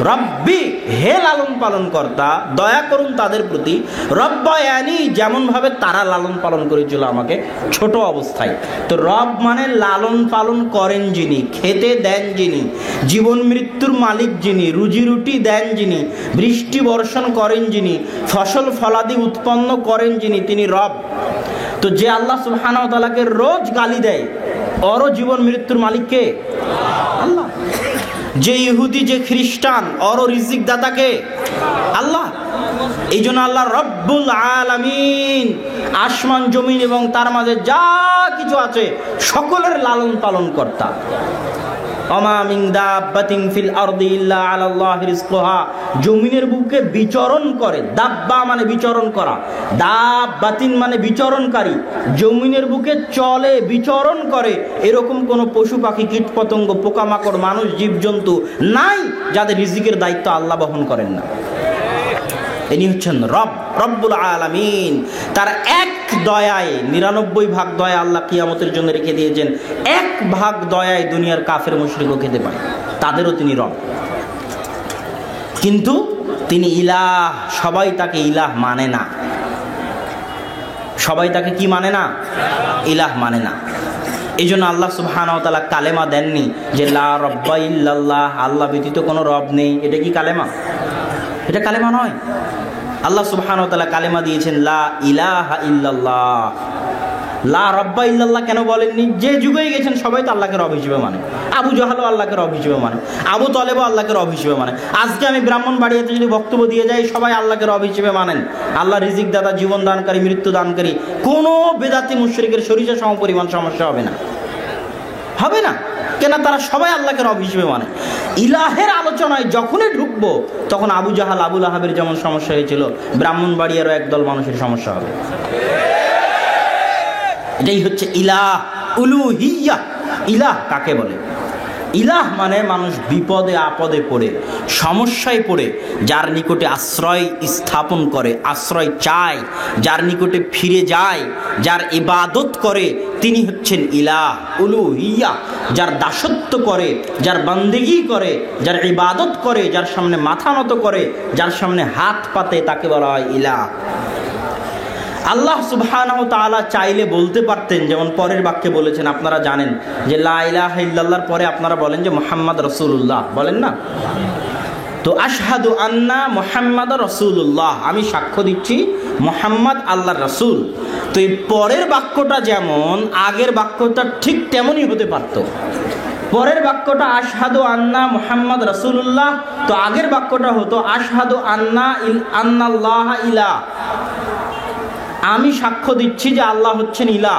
Speaker 1: রব্বি হে লালন পালন কর্তা, দয়া করুন তাদের প্রতি, রব্বায়ানি যেমন ভাবে তারা লালন পালন করেছিল আমাকে ছোট অবস্থায়। তো রব মানে লালন পালন করেন যিনি, খেতে দেন যিনি, জীবন মৃত্যুর মালিক যিনি, রুজি রুটি দেন যিনি, বৃষ্টি বর্ষণ করেন যিনি, ফসল ফলাদি উৎপন্ন করেন যিনি, তিনি রব। তো যে আল্লাহ সুবহানাহু ওয়া তাআলাকে রোজ গালি দেয়, ওরও জীবন মৃত্যুর মালিক কে? আল্লাহ। যে ইহুদি, যে খ্রিস্টান, ওরও রিজিক দাতাকে? আল্লাহ। এই জন্য আল্লাহ রব্বুল আলামিন, আসমান জমিন এবং তার মাঝে যা কিছু আছে সকলের লালন পালন কর্তা। ওমা মিন দাব্বাতিন ফিল আরদি ইল্লা আলাল্লাহি রিজকুহা, জমিনের বুকে বিচরণ করে। দাব্বা মানে বিচরণ করা, দাব্বাতিন মানে বিচরণকারী, জমিনের বুকে চলে বিচরণ করে এরকম কোন পশু পাখি কীট পতঙ্গ পোকামাকড় মানুষ জীবজন্তু নাই যাদের রিজিকের দায়িত্ব আল্লাহ বহন করেন না। ইনি হচ্ছেন রব, রব্বুল আলামিন। তার এক দয়ায় 99 ভাগ দয়া আল্লাহ কিয়ামতের জন্য রেখে দিয়েছেন, 1 ভাগ দয়ায় দুনিয়ার কাফের মুশরিকও খেতে পায়, তাদেরও তিনি রব। কিন্তু তিনি ইলাহ, সবাই তাকে ইলাহ মানে না। সবাই তাকে কি মানে না? ইলাহ মানে না। এই জন্য আল্লাহ সুবহানাহু ওয়া তাআলা কালেমা দেননি যে লা রব্বা ইল্লাল্লাহ, আল্লাহ ব্যতীত কোনো রব নেই। এটা কি কালেমা? এটা কালেমা নয়। আল্লাহ সুবহানাহু ওয়া তাআলা কালেমা দিয়েছেন লা ইলাহা ইল্লাল্লাহ। লা রব্বা ইল্লাল্লাহ কেন বলেননি? যে যুগেই গেছেন সবাই তো আল্লাহকে রব হিসেবে মানে। আবু জাহালও আল্লাহকে রব হিসেবে মানে, আবু তালেবও আল্লাহকে রব হিসেবে মানে। আজকে আমি ব্রাহ্মণবাড়িয়াতে যদি বক্তব্য দিয়ে যাই সবাই আল্লাহকে রব হিসেবে মানেন। আল্লাহ রিজিক দাতা, জীবন দানকারী, মৃত্যু দানকারী। কোনো বেদাতি মুশরিকের সরিষা সমপরিমাণ সমস্যা হবে না, হবে না। কেন? তারা সবাই আল্লাহকে রব হিসেবে মানে। ইলাহের আলোচনায় যখনই ঢুকবো তখন আবু জাহাল, আবু লাহাবের যেমন সমস্যা হয়েছিল, ব্রাহ্মণবাড়িয়ারও একদল মানুষের সমস্যা হবে। এটাই হচ্ছে ইলাহ, উলুহিয়্যাহ। ইলাহ কাকে বলে? ইলাহ মানে মানুষ বিপদে আপদে পড়ে, সমস্যায় পড়ে যার নিকটে আশ্রয় স্থাপন করে, আশ্রয় চায়, যার নিকটে ফিরে যায়, যার ইবাদত করে, তিনি হচ্ছেন ইলাহ, উলুহিয়্যাহ। যার দাসত্ব করে, যার বান্দেগি করে, যার ইবাদত করে, যার সামনে মাথা নত করে, যার সামনে হাত পাতে, তাকে বলা হয় ইলাহ। আল্লাহ সুবহানাহু ওয়া তাআলা চাইলে বলতে পারতেন, যেমন পরের বাক্যে বলেছেন, আপনারা জানেন যে লা ইলাহা ইল্লাল্লাহর পরে আপনারা বলেন যে মুহাম্মদ রাসূলুল্লাহ, বলেন না? তো আশহাদু আন্না মুহাম্মাদ রাসূলুল্লাহ, আমি সাক্ষ্য দিচ্ছি মুহাম্মদ আল্লাহর রাসূল। তো এই পরের বাক্যটা যেমন আগের বাক্যটা ঠিক তেমনই হতে পারত। পরের বাক্যটা আশহাদু আন্না মুহাম্মদ রাসূলুল্লাহ, তো আগের বাক্যটা হতো আশহাদু আন্নাল্লাহ ইলাহ, আমি সাক্ষ্য দিচ্ছি যে আল্লাহ হচ্ছেন ইলাহ।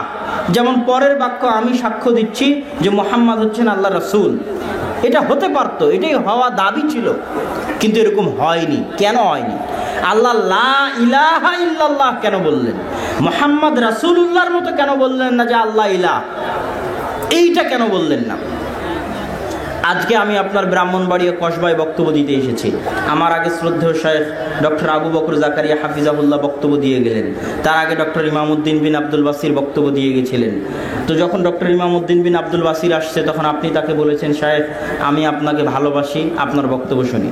Speaker 1: যেমন পরের বাক্য আমি সাক্ষ্য দিচ্ছি যে মুহাম্মদ হচ্ছেন আল্লাহ রাসূল। এটা হতে পারতো, এটাই হওয়া দাবি ছিল, কিন্তু এরকম হয়নি। কেন হয়নি? আল্লাহ লা ইলাহা ইল্লাল্লাহ কেন বললেন? মুহাম্মদ রাসূলুল্লাহর মতো কেন বললেন না যে আল্লাহ ইলাহ? এইটা কেন বললেন না? আজকে আমি আপনার ব্রাহ্মণবাড়িয়া কসবায় বক্তব্য দিতে এসেছি। আমার আগে শ্রদ্ধেয় শায়েখ ডক্টর আবু বকর জাকারিয়া হাফিজাহুল্লাহ বক্তব্য দিয়ে গেলেন। তার আগে ডক্টর ইমামউদ্দিন বিন আব্দুল বাসির বক্তব্য দিয়ে গেছিলেন। তো যখন ডক্টর ইমামউদ্দিন বিন আব্দুল বাসির আসছে তখন আপনি তাকে বলেছেন, সাহেব আমি আপনাকে ভালোবাসি, আপনার বক্তব্য শুনি।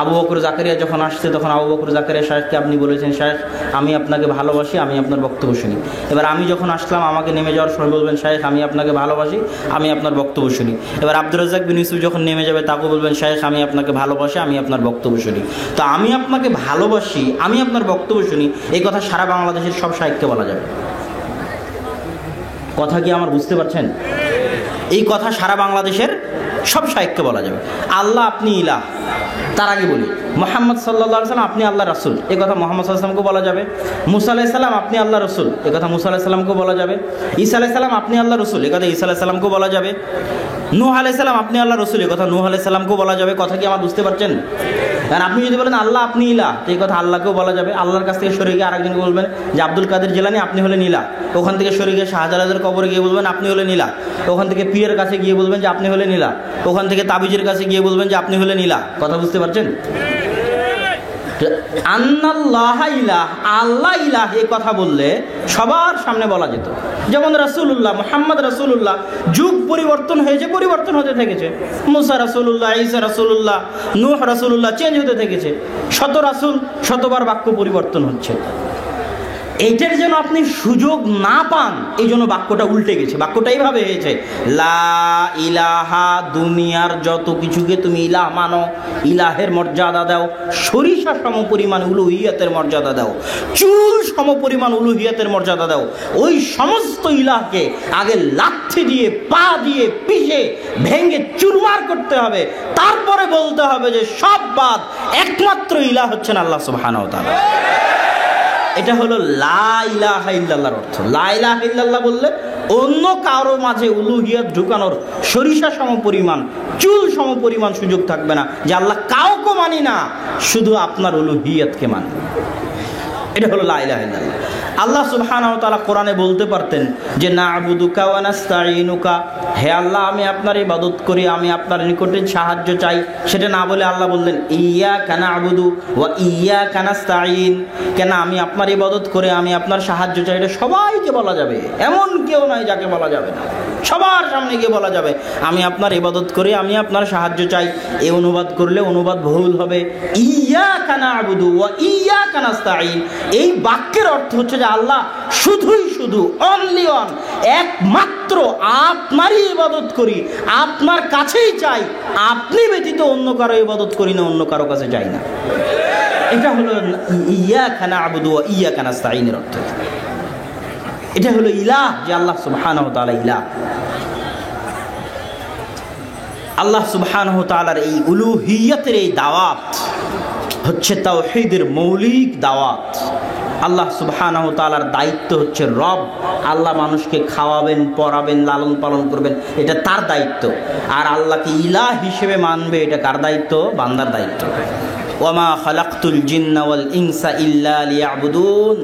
Speaker 1: আবু বকর জাকারিয়া যখন আসছে তখন আবু বকর জাকারিয়া সাহেবকে আপনি বলেছেন, সাহেব আমি আপনাকে ভালোবাসি, আমি আপনার বক্তব্য শুনি। এবার আমি যখন আসলাম আমাকে নেমে যাওয়ার সময় বলবেন, সাহেব আমি আপনাকে ভালোবাসি, আমি আপনার বক্তব্য শুনি। এবার আব্দুর রাজ্জাক বিন ইউসুফ যখন নেমে যাবে তাকে বলবেন, সাহেব আমি আপনাকে ভালোবাসি, আমি আপনার বক্তব্য শুনি। তো আমি আপনাকে ভালোবাসি, আমি আপনার বক্তব্য শুনি, এই কথা সারা বাংলাদেশের সব সাহিত্যকে বলা যাবে। কথা কি আমার বুঝতে পারছেন? এই কথা সারা বাংলাদেশের সব সাহিত্যকে বলা যাবে। আল্লাহ আপনি ইলাহ, তার আগে বলি মুহাম্মদ সাল্লাল্লাহু আলাইহি সাল্লাম আপনি আল্লাহ রাসূল, এই কথা মুহাম্মদ সাল্লাল্লাহু আলাইহি সাল্লামকে বলা যাবে। মুসা আলাইহিস সালাম আপনি আল্লাহ রাসূল, এই কথা মুসা আলাইহিস সালামকে বলা যাবে। ঈসা আলাইহিস সালাম আপনি আল্লাহ রাসূল, এই কথা ঈসা আলাইহিস সালামকে বলা যাবে। নূহ আলাইহিস সালাম আপনি আল্লাহ রাসূল, এই কথা নূহ আলাইহিস সালামকেও বলা যাবে। কথা কি আমার বুঝতে পারছেন? কারণ আপনি যদি বলেন আল্লাহ আপনি ইলাহ, এই কথা আল্লাহকেও বলা যাবে। আল্লাহর কাছ থেকে সরে গিয়ে আরেকজনকে বলবেন যে আব্দুল কাদের জিলানী আপনি হলেন ইলাহ, ওখান থেকে সরে গিয়ে শাহজালালের কবরে গিয়ে বলবেন আপনি হলেন ইলাহ, ওখান থেকে পীরের কাছে গিয়ে বলবেন যে আপনি হলেন ইলাহ, ওখান থেকে তাবিজের কাছে গিয়ে বলবেন যে আপনি হলেন ইলাহ। কথা বুঝতে পারছেন? আন্নাল্লাহ ইলাহ, আল্লাহ ইলাহ এই কথা বললে সবার সামনে বলা যেত। যেমন রাসূলুল্লাহ মুহাম্মদ রাসূলুল্লাহ, যুগ পরিবর্তন হয়েছে, পরিবর্তন হতে থেকেছে। মুসা রাসূলুল্লাহ, ঈসা রাসূলুল্লাহ, নূহ রাসূলুল্লাহ, চেঞ্জ হতে থেকেছে। শত রাসূল শতবার বাক্য পরিবর্তন হচ্ছে। এইটার যেন আপনি সুযোগ না পান এই জন্য বাক্যটা উল্টে গেছে। বাক্যটা এইভাবে হয়েছে, লা ইলাহা, দুনিয়ার যত কিছুকে তুমি ইলাহ মানো, ইলাহের মর্যাদা দাও, সরিষা সম পরিমাণ উলুহিয়াতের মর্যাদা দাও, চুল সম পরিমাণ উলুহিয়াতের মর্যাদা দাও। ওই সমস্ত ইলাহকে আগে লাথি দিয়ে পা দিয়ে পিষে ভেঙে চুরমার করতে হবে, তারপরে বলতে হবে যে সব বাদ, একমাত্র ইলাহ হচ্ছেন আল্লাহ সুবহানাহু ওয়া তাআলা। এটা হলো লা ইলাহা ইল্লাল্লাহর অর্থ। লা ইলাহা ইল্লাল্লাহ বললে অন্য কারো মাঝে উলুহিয়াত ঢুকানোর সরিষা সম পরিমাণ, চুল সম পরিমাণ সুযোগ থাকবে না যে আল্লাহ কাউকে মানি না, শুধু আপনার উলুহিয়াতকে মানি। এটা হলো লা ইলাহা ইল্লাল্লাহ। আল্লাহ সুবহানাহু ওয়া তাআলা কোরআনে বলতে পারতেন যে না'বুদুকা ওয়া নাস্তাঈনুকা, হে আল্লাহ আমি আপনার ইবাদত করি, আমি আপনার নিকটে সাহায্য চাই। সেটা না বলে আল্লাহ বললেন ইয়্যাকা না'বুদু ওয়া ইয়্যাকা নাস্তাঈন। কেন আমি আপনার ইবাদত করে আমি আপনার সাহায্য চাই, এটা সবাইকে বলা যাবে, এমন কেউ নাই যাকে বলা যাবে না। সবার সামনে গিয়ে বলা যাবে আমি আপনার ইবাদত করি, আমি আপনার সাহায্য চাই। এই অনুবাদ করলে অনুবাদ ভুল হবে। ইয়্যাকা না'বুদু ওয়া ইয়্যাকা নাস্তাঈন, এই বাক্যের অর্থ হচ্ছে যে আল্লাহ শুধুই শুধু, অনলি ওয়ান, একমাত্র আপনারই ইবাদত করি, আপনার কাছেই চাই, আপনি ব্যতীত অন্য কারো ইবাদত করি না, অন্য কারো কাছে চাই না। এটা হলো ইয়্যাকা না'বুদু ওয়া ইয়্যাকা নাস্তাঈনের অর্থ। এটা হলো ইলাহ, যে আল্লাহ সুবহানাহু ওয়া তাআলা ইলাহ। আল্লাহ সুবহানাহু ওয়া তাআলার এই উলুহিয়তের এই দাওয়াত হচ্ছে তাওহীদের মৌলিক দাওয়াত। আল্লাহ সুবহানাহু ওয়া তাআলার দায়িত্ব হচ্ছে রব। আল্লাহ মানুষকে খাওয়াবেন, পড়াবেন, লালন পালন করবেন, এটা তার দায়িত্ব। আর আল্লাহকে ইলাহ হিসেবে মানবে, এটা কার দায়িত্ব? বান্দার দায়িত্ব। ওয়ামা খালাকতুল জিন্না ওয়াল ইনসা ইল্লা লিয়াবুদুন,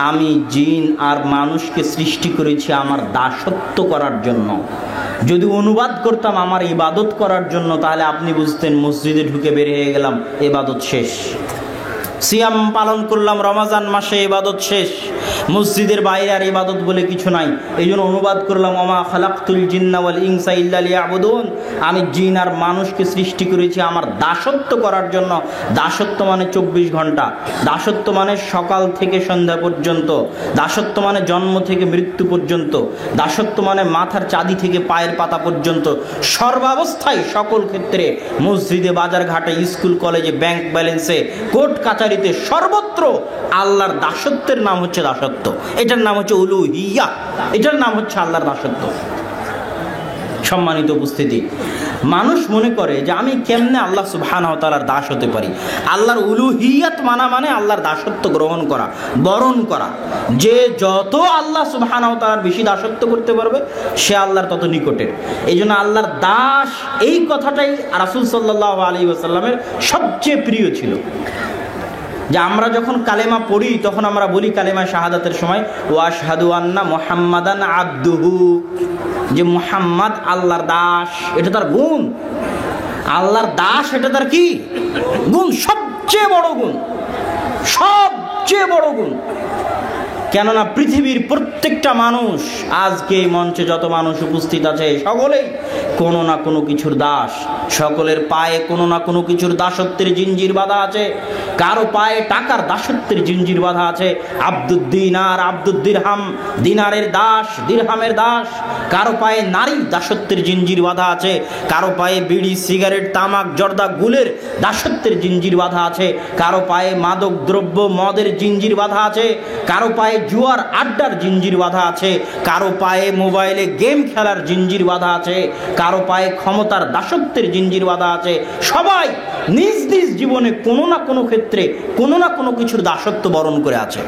Speaker 1: আমি জিন আর মানুষকে সৃষ্টি করেছি আমার দাসত্ব করার জন্য। যদি অনুবাদ করতাম আমার ইবাদত করার জন্য, তাহলে আপনি বুঝতেন মসজিদে ঢুকে বের হয়ে গেলাম, ইবাদত শেষ। সিয়াম পালন করলাম রমাজান মাসে, ইবাদত শেষ। মসজিদের বাইরে আর ইবাদত বলে কিছু নাই। এই জন্য অনুবাদ করলাম ওয়ামা খালাকতুল জিন্না ওয়াল ইনসা ইল্লা লিয়াবুদুন, আমি জিন আর মানুষকে সৃষ্টি করেছি আমার দাসত্ব করার জন্য। দাসত্ব মানে 24 ঘন্টা, দাসত্ব মানে সকাল থেকে সন্ধ্যা পর্যন্ত, দাসত্ব মানে জন্ম থেকে মৃত্যু পর্যন্ত, দাসত্ব মানে মাথার চাঁদি থেকে পায়ের পাতা পর্যন্ত, সর্বাবস্থায় সকল ক্ষেত্রে, মসজিদে, বাজার ঘাটে, স্কুল কলেজে, ব্যাংক ব্যালেন্সে, কোর্ট কাচারিতে, সর্বত্র আল্লাহর দাসত্বের নাম হচ্ছে দাসত্ব। এটার নাম হচ্ছে উলুহিয়া, এটার নাম হচ্ছে আল্লাহর দাসত্ব। সম্মানিত উপস্থিতি, মানুষ মনে করে যে আমি কেমনে আল্লাহ সুবহানাহু ওয়া তাআলার দাস হতে পারি। আল্লাহর উলুহিয়াত মানা মানে আল্লাহর দাসত্ব গ্রহণ করা, বরণ করা। যে যত আল্লাহ সুবহানাহু ওয়া তাআলার বেশি দাসত্ব করতে পারবে, সে আল্লাহর তত নিকটের। এই জন্য আল্লাহর দাস, এই কথাটাই রাসূল সাল্লাল্লাহু আলাইহি ওয়াসাল্লামের সবচেয়ে প্রিয় ছিল। যে আমরা যখন কালেমা পড়ি তখন আমরা বলি কালেমা শাহাদাতের সময় ওয়াশহাদু আন্না মুহাম্মাদান আবদুহু, যে মুহাম্মদ আল্লাহর দাস। এটা তার গুণ, আল্লাহর দাস, এটা তার কি গুণ? সবচেয়ে বড় গুণ, সবচেয়ে বড় গুণ। কেননা পৃথিবীর প্রত্যেকটা মানুষ, আজকে এই মঞ্চে যত মানুষ উপস্থিত আছে সকলেই কোনো না কোনো কিছুর দাস। সকলের পায়ে কোনো না কোনো কিছুর দাসত্বের জিঞ্জির বাঁধা আছে। কারো পায়ে টাকার দাসত্বের জিঞ্জির বাঁধা আছে। আব্দুদ দিনার, আব্দুদ দিরহাম, দিনারের দাস, দিরহামের দাস। কারো পায়ে নারীর দাসত্বের জিঞ্জির বাঁধা আছে। কারো পায়ে বিড়ি, সিগারেট, তামাক, জর্দা, গুলের দাসত্বের জিঞ্জির বাঁধা আছে। কারো পায়ে মাদক দ্রব্য, মদের জিঞ্জির বাঁধা আছে। কারো পায়ে জুয়ার আড্ডার জিঞ্জির বাঁধা আছে। কারো পায়ে মোবাইলে গেম খেলার জিঞ্জির বাঁধা আছে। কারো পায়ে ক্ষমতার দাসত্বের জিঞ্জির বাঁধা আছে। সবাই নিজ নিজ জীবনে কোনো না কোনো ক্ষেত্রে কোনো না কোনো কিছুর দাসত্ব বরণ করে আছে।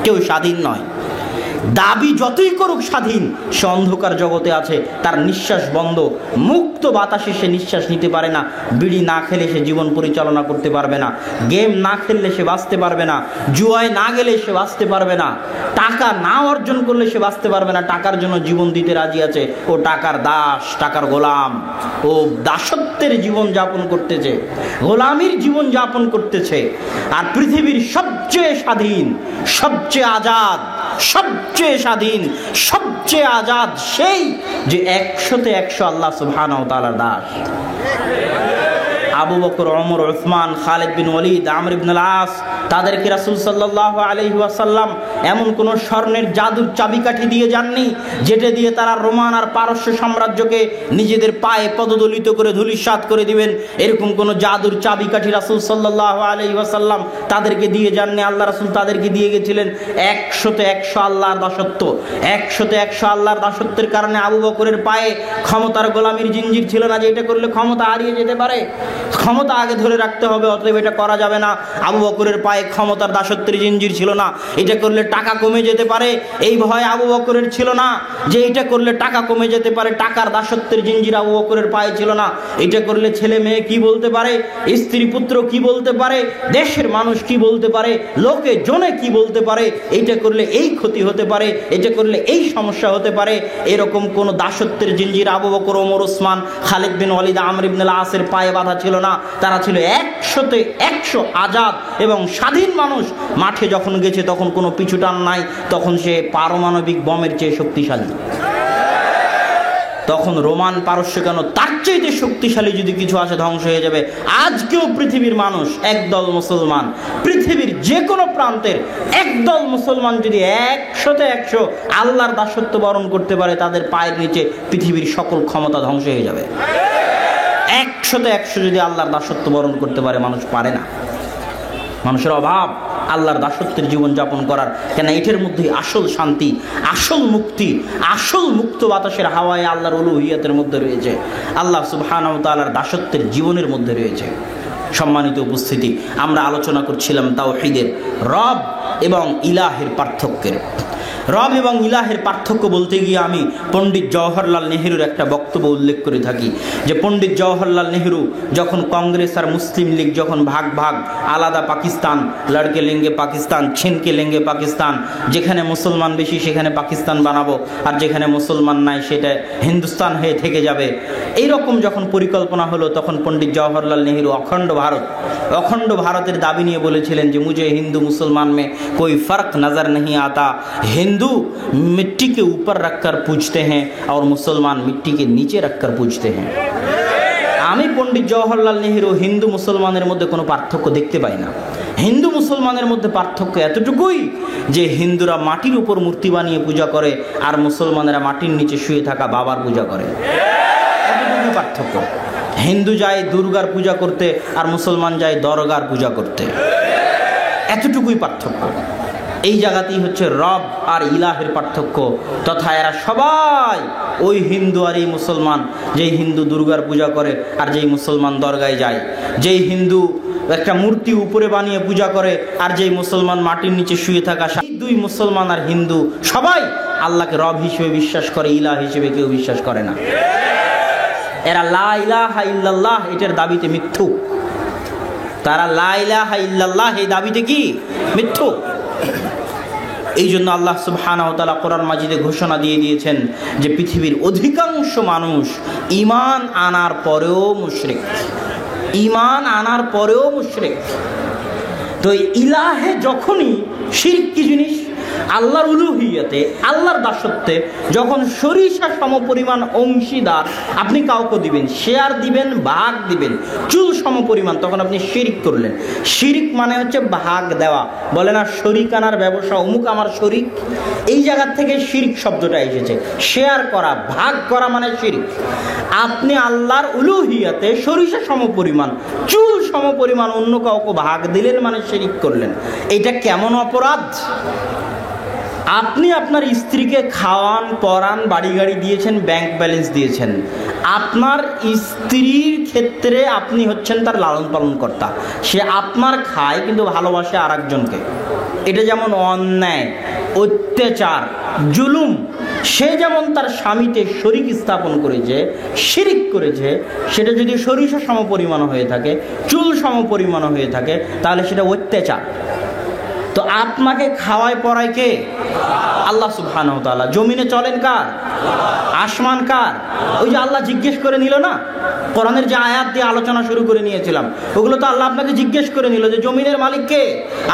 Speaker 1: কেউ স্বাধীন নয়। দাবি যতই করুক স্বাধীন, সে অন্ধকার জগতে আছে। তার নিঃশ্বাস বন্ধ। মুক্ত বাতাসে সে নিঃশ্বাস নিতে পারে না। বিড়ি না খেলে সে জীবন পরিচালনা করতে পারবে না। গেম না খেললে সে বাঁচতে পারবে না। জুয়ায় না গেলে সে বাঁচতে পারবে না। টাকা না অর্জন করলে সে বাঁচতে পারবে না। টাকার জন্য জীবন দিতে রাজি আছে। ও টাকার দাস, টাকার গোলাম। ও দাসত্বের জীবন যাপন করতেছে, গোলামির জীবন যাপন করতেছে। আর পৃথিবীর সবচেয়ে স্বাধীন, সবচেয়ে আজাদ, সবচেয়ে স্বাধীন, সবচেয়ে আজাদ সেই যে 100-তে 100 আল্লাহ সুবহানাহু ওয়া তাআলার দাস। আবু বকর, ওমর, উসমান, খালিদ বিন ওয়ালিদ, আমর ইবনে আল-আস, তাদেরকে রাসূল সাল্লাল্লাহু আলাইহি ওয়াসাল্লাম এমন কোন স্বর্ণের জাদুর চাবিকাঠি দিয়ে যাননি যেটা দিয়ে তারা রোমান আর পারস্য সাম্রাজ্যকে নিজেদের পায়ে পদদলিত করে ধূলিসাৎ করে দিবেন। এরকম কোন জাদুর চাবিকাঠি রাসূল সাল্লাল্লাহু আলাইহি ওয়াসাল্লাম তাদেরকে দিয়ে যাননি। আল্লাহ রাসূল তাদেরকে দিয়ে গেছিলেন 100-তে 100 আল্লাহর দাসত্ব। 100-তে 100 আল্লাহর দাসত্বের কারণে আবু বকরের পায়ে ক্ষমতার গোলামির জিঞ্জির ছিল না যে এটা করলে ক্ষমতা হারিয়ে যেতে পারে, ক্ষমতা আগে ধরে রাখতে হবে, অতএব এটা করা যাবে না। আবু বকরের পায়ে ক্ষমতার দাসত্বের জিঞ্জির ছিল না, এটা করলে টাকা কমে যেতে পারে এই ভয় আবু বকরের ছিল না। যে এটা করলে টাকা কমে যেতে পারে, টাকার দাসত্বের জিঞ্জির আবু বকরের পায়ে ছিল না। এটা করলে ছেলে মেয়ে কি বলতে পারে, স্ত্রী পুত্র কি বলতে পারে, দেশের মানুষ কি বলতে পারে, লোকে জনে কি বলতে পারে, এটা করলে এই ক্ষতি হতে পারে, এটা করলে এই সমস্যা হতে পারে, এরকম কোন দাসত্বের জিঞ্জির আবু বকর, ওমর, উসমান, খালিদ বিন ওয়ালিদ, আমর ইবনে আল-আসের পায়ে বাঁধা ছিল না। তারা ছিল 100-তে 100 আজাদ এবং স্বাধীন মানুষ। মাঠে যখন গেছে তখন কোনো পিছুটান নাই, তখন সে পারমাণবিক বোমের চেয়ে শক্তিশালী। তখন রোমান পারস্য কেন, তার চাইতে শক্তিশালী যদি কিছু আসে ধ্বংস হয়ে যাবে। আজকেও পৃথিবীর মানুষ একদল মুসলমান, পৃথিবীর যে কোনো প্রান্তের একদল মুসলমান যদি 100-তে 100 আল্লাহর দাসত্ব বরণ করতে পারে, তাদের পায়ের নিচে পৃথিবীর সকল ক্ষমতা ধ্বংস হয়ে যাবে। 100-তে 100 যদি আল্লাহর দাসত্ব বরণ করতে পারে, মানুষ পারে না। মানুষের অভাব আল্লাহর দাসত্বের জীবন যাপন করার। কেন এটার মধ্যে আসল শান্তি, আসল মুক্তি, আসল মুক্ত বাতাসের হাওয়ায় আল্লাহর উলুহিয়াতের মধ্যে রয়েছে, আল্লাহ সুবহানাহু ওয়া তাআলার দাসত্বের জীবনের মধ্যে রয়েছে। সম্মানিত উপস্থিতি, আমরা আলোচনা করছিলাম তাওহীদের, রব এবং ইলাহের পার্থক্যের। রব এবং ইলাহের পার্থক্য বলতে গিয়ে আমি পণ্ডিত জওহরলাল নেহরুর একটা বক্তব্য উল্লেখ করে থাকি যে পণ্ডিত জওহরলাল নেহরু যখন কংগ্রেস আর মুসলিম লীগ যখন ভাগ ভাগ, আলাদা পাকিস্তান, লড়কে লেঙ্গে পাকিস্তান, ছিনকে লেঙ্গে পাকিস্তান, যেখানে মুসলমান বেশি সেখানে পাকিস্তান বানাবো, আর যেখানে মুসলমান নাই সেটা হিন্দুস্তান হয়ে থেকে যাবে, এইরকম যখন পরিকল্পনা হলো, তখন পণ্ডিত জওহরলাল নেহরু অখণ্ড ভারতের দাবি নিয়ে বলেছিলেন যে মুঝে হিন্দু মুসলমান में कोई फर्क नज़र नहीं आता, हिंदू मिट्टी के ऊपर रखकर पूजते हैं और मुसलमान मिट्टी के नीचे रखकर पूजते हैं। আমি পণ্ডিত জওহরলাল নেহরু হিন্দু মুসলমানের মধ্যে কোনো পার্থক্য দেখতে পাই না। হিন্দু মুসলমানের মধ্যে পার্থক্য এতটুকুই যে হিন্দুরা মাটির উপর মূর্তি বানিয়ে পূজা করে আর মুসলমানেরা মাটির নিচে শুয়ে থাকা বাবার পূজা করে, এতটুকুই পার্থক্য। হিন্দু যায় দুর্গার পূজা করতে আর মুসলমান যায় দরগার পূজা করতে, এতটুকুই পার্থক্য। এই জায়গাতেই হচ্ছে রব আর ইলাহের পার্থক্য। তথা এরা সবাই ওই হিন্দু আর এই মুসলমান, যেই হিন্দু দুর্গার পূজা করে আর যেই মুসলমান দরগায় যায়, যেই হিন্দু একটা মূর্তি উপরে বানিয়ে পূজা করে আর যেই মুসলমান মাটির নিচে শুয়ে থাকা, সেই দুই মুসলমান আর হিন্দু সবাই আল্লাহকে রব হিসেবে বিশ্বাস করে, ইলাহ হিসেবে কেউ বিশ্বাস করে না। এরা লা ইলাহা ইল্লাল্লাহ এটার দাবিতে মিথ্যুক। তারা লা ইলাহা ইল্লাল্লাহ এই দাবিতে কি মিথ্যুক। এই জন্য আল্লাহ সুবহানাহু ওয়া তাআলা কোরআন মাজিদে ঘোষণা দিয়ে দিয়েছেন যে পৃথিবীর অধিকাংশ মানুষ ঈমান আনার পরেও মুশরিক, ঈমান আনার পরেও মুশরিক। তো ইলাহে যখনই শিরক কি জিনিস, আল্লাহর উলুহিয়াতে, আল্লাহর দাসত্বে যখন সরিষা সমপরিমাণ অংশীদার আপনি কাউকে দিবেন, শেয়ার দিবেন, ভাগ দিবেন চুল সমপরিমাণ, তখন আপনি শিরিক করলেন। শিরিক মানে হচ্ছে ভাগ দেওয়া। বলে না শরিকানার ব্যবসা, অমুক আমার শরিক, এই জায়গা থেকে শিরিক শব্দটা এসেছে। শেয়ার করা, ভাগ করা মানে শিরিক। আপনি আল্লাহর উলুহিয়াতে সরিষা সমপরিমাণ, চুল সমপরিমাণ অন্য কাউকে ভাগ দিলেন মানে শিরিক করলেন। এটা কেমন অপরাধ? আপনি আপনার স্ত্রীকে খাওয়ান, পরান, বাড়ি গাড়ি দিয়েছেন, ব্যাংক ব্যালেন্স দিয়েছেন। আপনার স্ত্রীর ক্ষেত্রে আপনি হচ্ছেন তার লালন পালন কর্তা। সে আপনার খায় কিন্তু ভালোবাসে আর একজনকে। এটা যেমন অন্যায়, অত্যাচার, জুলুম। সে যেমন তার স্বামীতে শরিক স্থাপন করেছে, শিরিক করেছে, সেটা যদি সরিষা সমপরিমাণ হয়ে থাকে, চুল সমপরিমাণ হয়ে থাকে, তাহলে সেটা অত্যাচার। তো আপনাকে খাওয়ায় পড়ায় কে? আল্লাহ সুবহানাহু ওয়া তাআলা। জমিনে চলেন কার? আসমান কার? ওই যে আল্লাহ জিজ্ঞেস করে নিল না, কোরআনের যে আয়াত দিয়ে আলোচনা শুরু করে নিয়েছিলাম, ওগুলো তো আল্লাহ আপনাকে জিজ্ঞেস করে নিল যে জমিনের মালিক কে?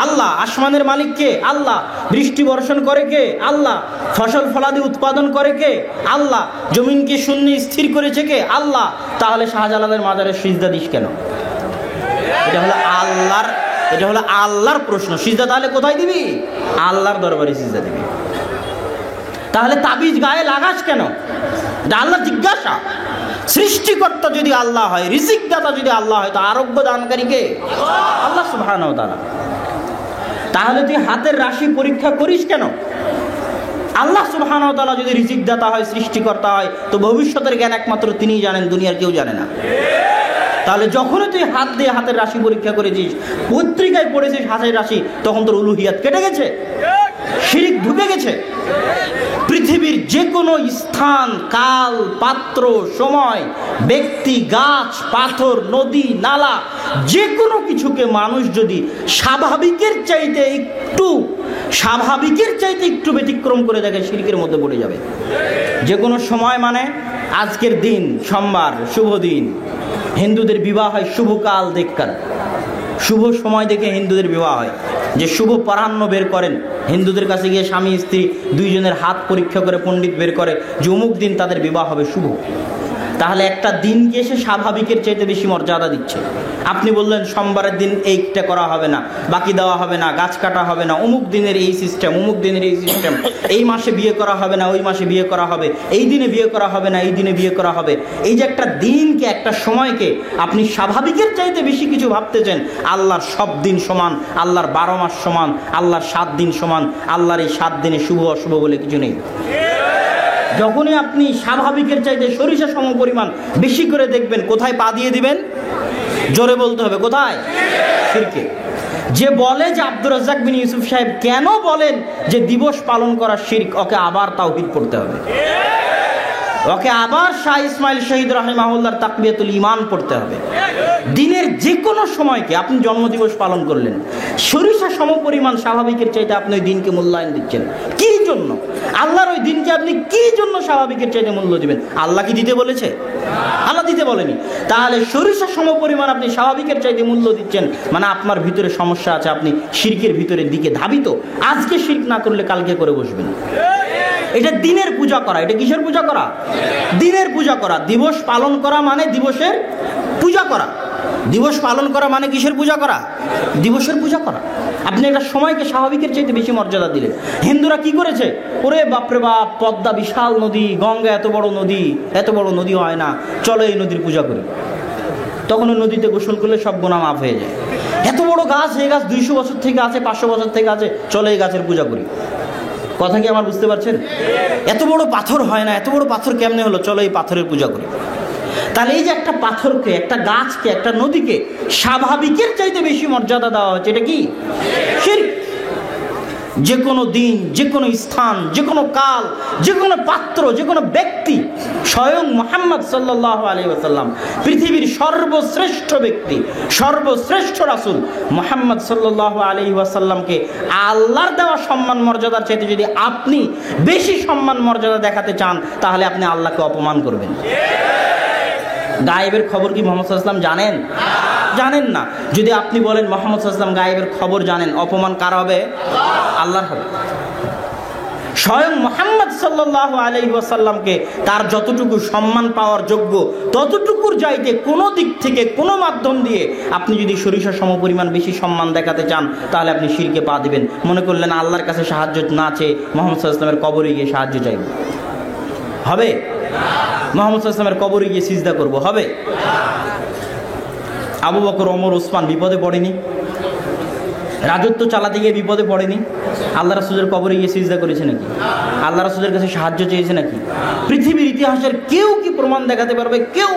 Speaker 1: আল্লাহ। আসমানের মালিক কে? আল্লাহ। বৃষ্টি বর্ষণ করে কে? আল্লাহ। ফসল ফলাদি উৎপাদন করে কে? আল্লাহ। জমিনকে শূন্য স্থির করেছে কে? আল্লাহ। তাহলে শাহজালালের মাজারে সিজদা দিস কেন? এটা হলো আল্লাহর প্রশ্ন। সিজদা তাহলে কোথায় দিবি? আল্লাহর দরবারে সিজদা দিবি। তাহলে তাবিজ গায়ে লাগাস কেন? আল্লাহ জিজ্ঞাসা। সৃষ্টিকর্তা যদি আল্লাহ হয়, রিজিক দাতা যদি আল্লাহ হয়, তো আরোগ্য দানকারী কে? আল্লাহ সুবহানাহু ওয়া তাআলা। তাহলে তুই হাতের রাশি পরীক্ষা করিস কেন? আল্লাহ সুবহানাহু ওয়া তাআলা যদি রিজিক দাতা হয়, সৃষ্টিকর্তা হয়, তো ভবিষ্যতের জ্ঞান একমাত্র তিনিই জানেন, দুনিয়ার কেউ জানে না। তাহলে যখনই তুই হাত দিয়ে হাতের রাশি পরীক্ষা করেছিস, পত্রিকায় পড়েছিস হাতের রাশি, তখন তোর উলুহিয়াত কেটে গেছে, শিরিক ঢুকে গেছে। পৃথিবীর যে কোনো স্থান, কাল, পাত্র, সময়, ব্যক্তি, গাছ, পাথর, নদী, নালা, যে কোনো কিছুকে মানুষ যদি স্বাভাবিকের চাইতে একটু ব্যতিক্রম করে দেখে, শিরকের মধ্যে পড়ে যাবে। যে কোনো সময় মানে আজকের দিন সোমবার, শুভ দিন, হিন্দুদের বিবাহ হয় শুভকাল দেখকার, শুভ সময় দেখে হিন্দুদের বিবাহ হয়। যে শুভ পরাহ্ন বের করেন, হিন্দুদের কাছে গিয়ে স্বামী স্ত্রী দুইজনের হাত পরীক্ষা করে পণ্ডিত বের করে যে অমুক দিন তাদের বিবাহ হবে শুভ। তাহলে একটা দিনকে সে স্বাভাবিকের চাইতে বেশি মর্যাদা দিচ্ছে। আপনি বললেন সোমবারের দিন এইটা করা হবে না, বাকি দেওয়া হবে না, গাছ কাটা হবে না, অমুক দিনের এই সিস্টেম, অমুক দিনের এই সিস্টেম, এই মাসে বিয়ে করা হবে না, ওই মাসে বিয়ে করা হবে, এই দিনে বিয়ে করা হবে না, এই দিনে বিয়ে করা হবে। এই যে একটা দিনকে, একটা সময়কে আপনি স্বাভাবিকের চাইতে বেশি কিছু ভাবতেছেন। আল্লাহর সব দিন সমান, আল্লাহর 12 মাস সমান, আল্লাহর 7 দিন সমান, আল্লাহর এই 7 দিনে শুভ অশুভ বলে কিছু নেই। যখনই আপনি স্বাভাবিকের চাইতে সরিষা সমপরিমাণ বেশি করে দেখবেন, কোথায় পা দিয়ে দিবেন? জোরে বলতে হবে, কোথায়? শিরকে। যে বলে যে আব্দুর রাজ্জাক বিন ইউসুফ সাহেব কেন বলেন যে দিবস পালন করা শিরক, ওকে আবার তাওহীদ পড়তে হবে, ওকে আবার শাহ ইসমাইল শহীদ রাহিমাহুল্লাহর তাকবিয়াতুল ঈমান পড়তে হবে। দিনের যে কোনো সময়কে আপনি জন্মদিবস পালন করলেন, সরিষা সমপরিমাণ স্বাভাবিকের চাইতে আপনি ওই দিনকে মূল্যায়ন দিচ্ছেন। কি জন্য? আল্লাহর ওই দিনকে আপনি কি জন্য স্বাভাবিকের চাইতে মূল্য দিবেন? আল্লাহ কি দিতে বলেছে? আল্লাহ দিতে বলেনি। তাহলে সরিষা সমপরিমাণ আপনি স্বাভাবিকের চাইতে মূল্য দিচ্ছেন, মানে আপনার ভিতরে সমস্যা আছে, আপনি শিরকের ভিতরের দিকে ধাবিত। আজকে শিরক না করলে কালকে করে বসবেন। এটা দিনের পূজা করা। এটা কিসের পূজা করা? দিনের পূজা করা। দিবস পালন করা মানে দিবসের পূজা করা। দিবস পালন করা মানে কিসের পূজা করা? দিবসের পূজা করা। আপনি একটা সময়কে স্বাভাবিকের চাইতে বেশি মর্যাদা দিলেন। হিন্দুরা কি করেছে? ওরে বাপরে বাপ, পদ্মা বিশাল নদী, গঙ্গা এত বড় নদী, এত বড় নদী হয় না, চলো এই নদীর পূজা করি। তখন ওই নদীতে গোসল করলে সব গুনাহ মাফ হয়ে যায়। এত বড় গাছ, এই গাছ 200 বছর থেকে আছে, 500 বছর থেকে আছে, চলো এই গাছের পূজা করি। কথা কি আমার বুঝতে পারছেন? এত বড় পাথর হয় না, এত বড় পাথর কেমনে হলো, চলো এই পাথরের পূজা করি। তাহলে এই যে একটা পাথরকে, একটা গাছকে, একটা নদীকে স্বাভাবিকের চাইতে বেশি মর্যাদা দেওয়া হচ্ছে, এটা কি? শিরক। যে কোনো দিন, যে কোনো স্থান, যে কোনো কাল, যে কোনো পাত্র, যে কোনো ব্যক্তি, স্বয়ং মুহাম্মদ সাল্লাল্লাহু আলাইহি ওয়াসাল্লাম, পৃথিবীর সর্বশ্রেষ্ঠ ব্যক্তি, সর্বশ্রেষ্ঠ রাসূল মুহাম্মদ সাল্লাল্লাহু আলাইহি ওয়াসাল্লামকে আল্লাহর দেওয়া সম্মান মর্যাদার চাইতে যদি আপনি বেশি সম্মান মর্যাদা দেখাতে চান, তাহলে আপনি আল্লাহকে অপমান করবেন। গায়েবের খবর কি মুহাম্মদ সাল্লাল্লাহু আলাইহি ওয়াসাল্লাম জানেন? জানেন না। যদি আপনি বলেন মুহাম্মদ সাল্লাল্লাহু আলাইহি ওয়াসাল্লাম গায়েবের খবর জানেন, অপমান কার হবে? আল্লাহর হবে। স্বয়ং মুহাম্মদ সাল্লাল্লাহু আলাইহি ওয়াসাল্লামকে তার যতটুকু সম্মান পাওয়ার যোগ্য ততটুকুর চাইতে কোনো দিক থেকে কোনো মাধ্যম দিয়ে আপনি যদি সরিষা সমপরিমাণ বেশি সম্মান দেখাতে চান তাহলে আপনি শিরকে পা দিবেন। মনে করলেন আল্লাহর কাছে সাহায্য না চেয়ে মুহাম্মদ সাল্লাল্লাহু আলাইহি ওয়াসাল্লামের কবরে গিয়ে সাহায্য চাইব, হবে? মুহাম্মদ সাল্লাল্লাহু আলাইহি ওয়াসাল্লামের কবরে গিয়ে সিজদা করব, হবে? আবু বকর, ওমর, ওসমান বিপদে পড়েনি? রাজত্ব চালাতে গিয়ে বিপদে পড়েনি? আল্লাহ রাসূলের কবরে গিয়ে সিজদা করেছে নাকি? আল্লাহ রাসূলের কাছে সাহায্য চেয়েছে নাকি? পৃথিবীর ইতিহাসের কেউ কি প্রমাণ দেখাতে পারবে? কেউ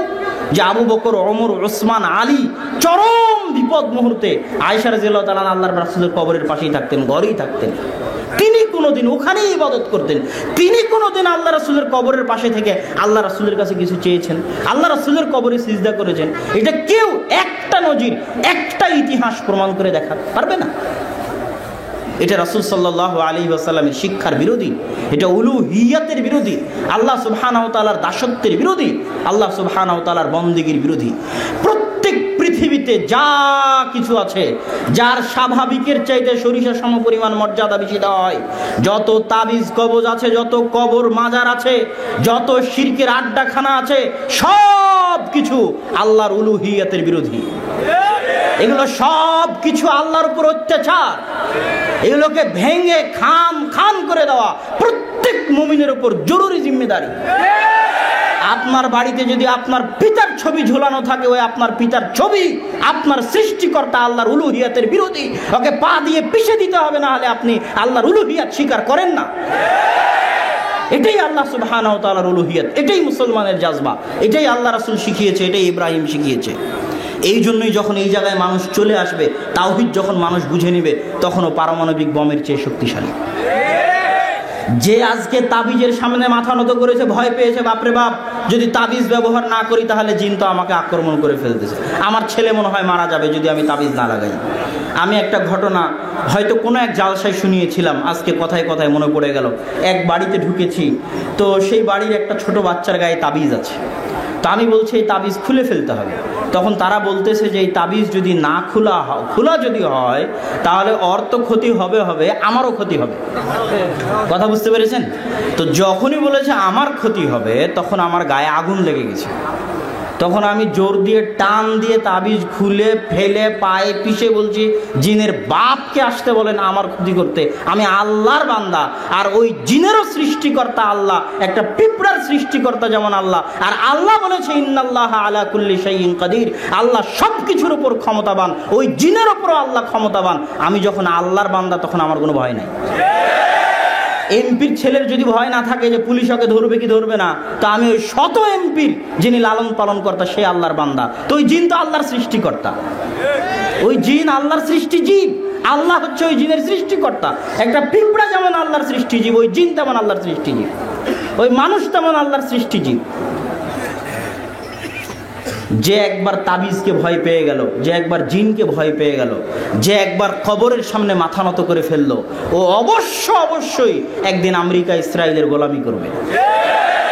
Speaker 1: যে আবু বকর, ওমর, ওসমান, আলী চরম বিপদ মুহূর্তে আয়েশা রাদিয়াল্লাহু তাআলা আল্লাহর রাসূলের কবরের পাশেই থাকতেন, ঘরেই থাকতেন, তিনি কোনোদিন ওখানেই ইবাদত করতেন, তিনি কোনোদিন আল্লাহ রাসূলের কবরের পাশে থেকে আল্লাহ রাসূলের কাছে কিছু চেয়েছেন, আল্লাহ রাসূলের কবরে সিজদা করেছেন? এটা কেউ একটা নজির, একটা ইতিহাস প্রমাণ করে দেখাতে পারবে না। এটা রাসূল সাল্লাল্লাহু আলাইহি ওয়াসাল্লামের শিক্ষার বিরোধী, এটা উলুহিয়াতের বিরোধী, আল্লাহ সুবহানাহু ওয়া তাআলার দাসত্বের বিরোধী, আল্লাহ সুবহানাহু ওয়া তাআলার বন্দেগীর বিরোধী। প্রত্যেক পৃথিবীতে যা কিছু আছে, যার স্বাভাবিকের চাইতে সরিষা সমপরিমাণ মর্যাদা বেশি দেওয়া হয়, যত তাবিজ কবজ আছে, যত কবর মাজার আছে, যত শিরকের আড্ডাখানা আছে, সব কিছু আল্লাহর উলুহিয়াতের বিরোধী। এগুলো সব কিছু আল্লাহর উপর অত্যাচার। এগুলোকে ভেঙে খান খান করে দেওয়া প্রত্যেক মুমিনের উপর জরুরি জিম্মেদারি। আপনার বাড়িতে যদি আপনার পিতার ছবি ঝোলানো থাকে, ওই আপনার পিতার ছবি আপনার সৃষ্টিকর্তা আল্লাহর উলুহিয়াতের বিরোধী, ওকে পা দিয়ে পিষে দিতে হবে, না হলে আপনি আল্লাহর উলুহিয়াত স্বীকার করেন না। এটাই আল্লাহ সুবহানাহু ওয়া তাআলার উলুহিয়াত, এটাই মুসলমানের জাজবা, এটাই আল্লাহ রাসূল শিখিয়েছে, এটাই ইব্রাহিম শিখিয়েছে। এই জন্যই যখন এই জায়গায় মানুষ চলে আসবে, তাওহীদ যখন মানুষ বুঝে নেবে, তখনও পারমাণবিক বোমের চেয়ে শক্তিশালী। যে আজকে তাবিজের সামনে মাথা নত করেছে, ভয় পেয়েছে, বাপরে বাপ যদি তাবিজ ব্যবহার না করি তাহলে জিন তো আমাকে আক্রমণ করে ফেলতেছে, আমার ছেলে মনে হয় মারা যাবে যদি আমি তাবিজ না লাগাই। আমি একটা ঘটনা হয়তো কোনো এক জালসায় শুনিয়েছিলাম, আজকে কথায় কথায় মনে পড়ে গেল। এক বাড়িতে ঢুকেছি, তো সেই বাড়ির একটা ছোট বাচ্চার গায়ে তাবিজ আছে। তো আমি বলছি এই তাবিজ খুলে ফেলতে হবে। তখন তারা বলতেছে যে এই তাবিজ যদি না খোলা যদি হয় তাহলে ওর তো ক্ষতি হবে, আমারও ক্ষতি হবে। কথা বুঝতে পেরেছেন? তো যখনই বলেছে আমার ক্ষতি হবে, তখন আমার গায়ে আগুন লেগে গেছে। তখন আমি জোর দিয়ে টান দিয়ে তাবিজ খুলে ফেলে পায়ে পিষে বলছি, জিনের বাপকে আসতে বলেন আমার ক্ষতি করতে, আমি আল্লাহর বান্দা, আর ওই জিনেরও সৃষ্টিকর্তা আল্লাহ, একটা পিঁপড়ার সৃষ্টিকর্তা যেমন আল্লাহ, আর আল্লাহ বলেছে ইন্নাল্লাহা আলা কুল্লি শাইইন কাদির, আল্লাহ সব কিছুর উপর ক্ষমতাবান, ওই জিনের উপরও আল্লাহ ক্ষমতাবান। আমি যখন আল্লাহর বান্দা তখন আমার কোনো ভয় নাই। এমপির ছেলের যদি ভয় না থাকে যে পুলিশ ওকে ধরবে কি ধরবে না, তো আমি ওই শত এমপির যিনি লালন পালন কর্তা সে আল্লাহর বান্দা, তো ওই জিন তো আল্লাহর সৃষ্টিকর্তা, ওই জিন আল্লাহর সৃষ্টি জীব, আল্লাহ হচ্ছে ওই জিনের সৃষ্টিকর্তা। একটা পিঁপড়া যেমন আল্লাহর সৃষ্টিজীব, ওই জিন তেমন আল্লাহর সৃষ্টিজীব, ওই মানুষ তেমন আল্লাহর সৃষ্টিজীব। যে একবার তাবিজকে ভয় পেয়ে গেল, যে একবার জিনকে ভয় পেয়ে গেল, যে একবার কবরের সামনে মাথা নত করে ফেললো, ও অবশ্যই একদিন আমেরিকা ইসরায়েলের গোলামি করবে,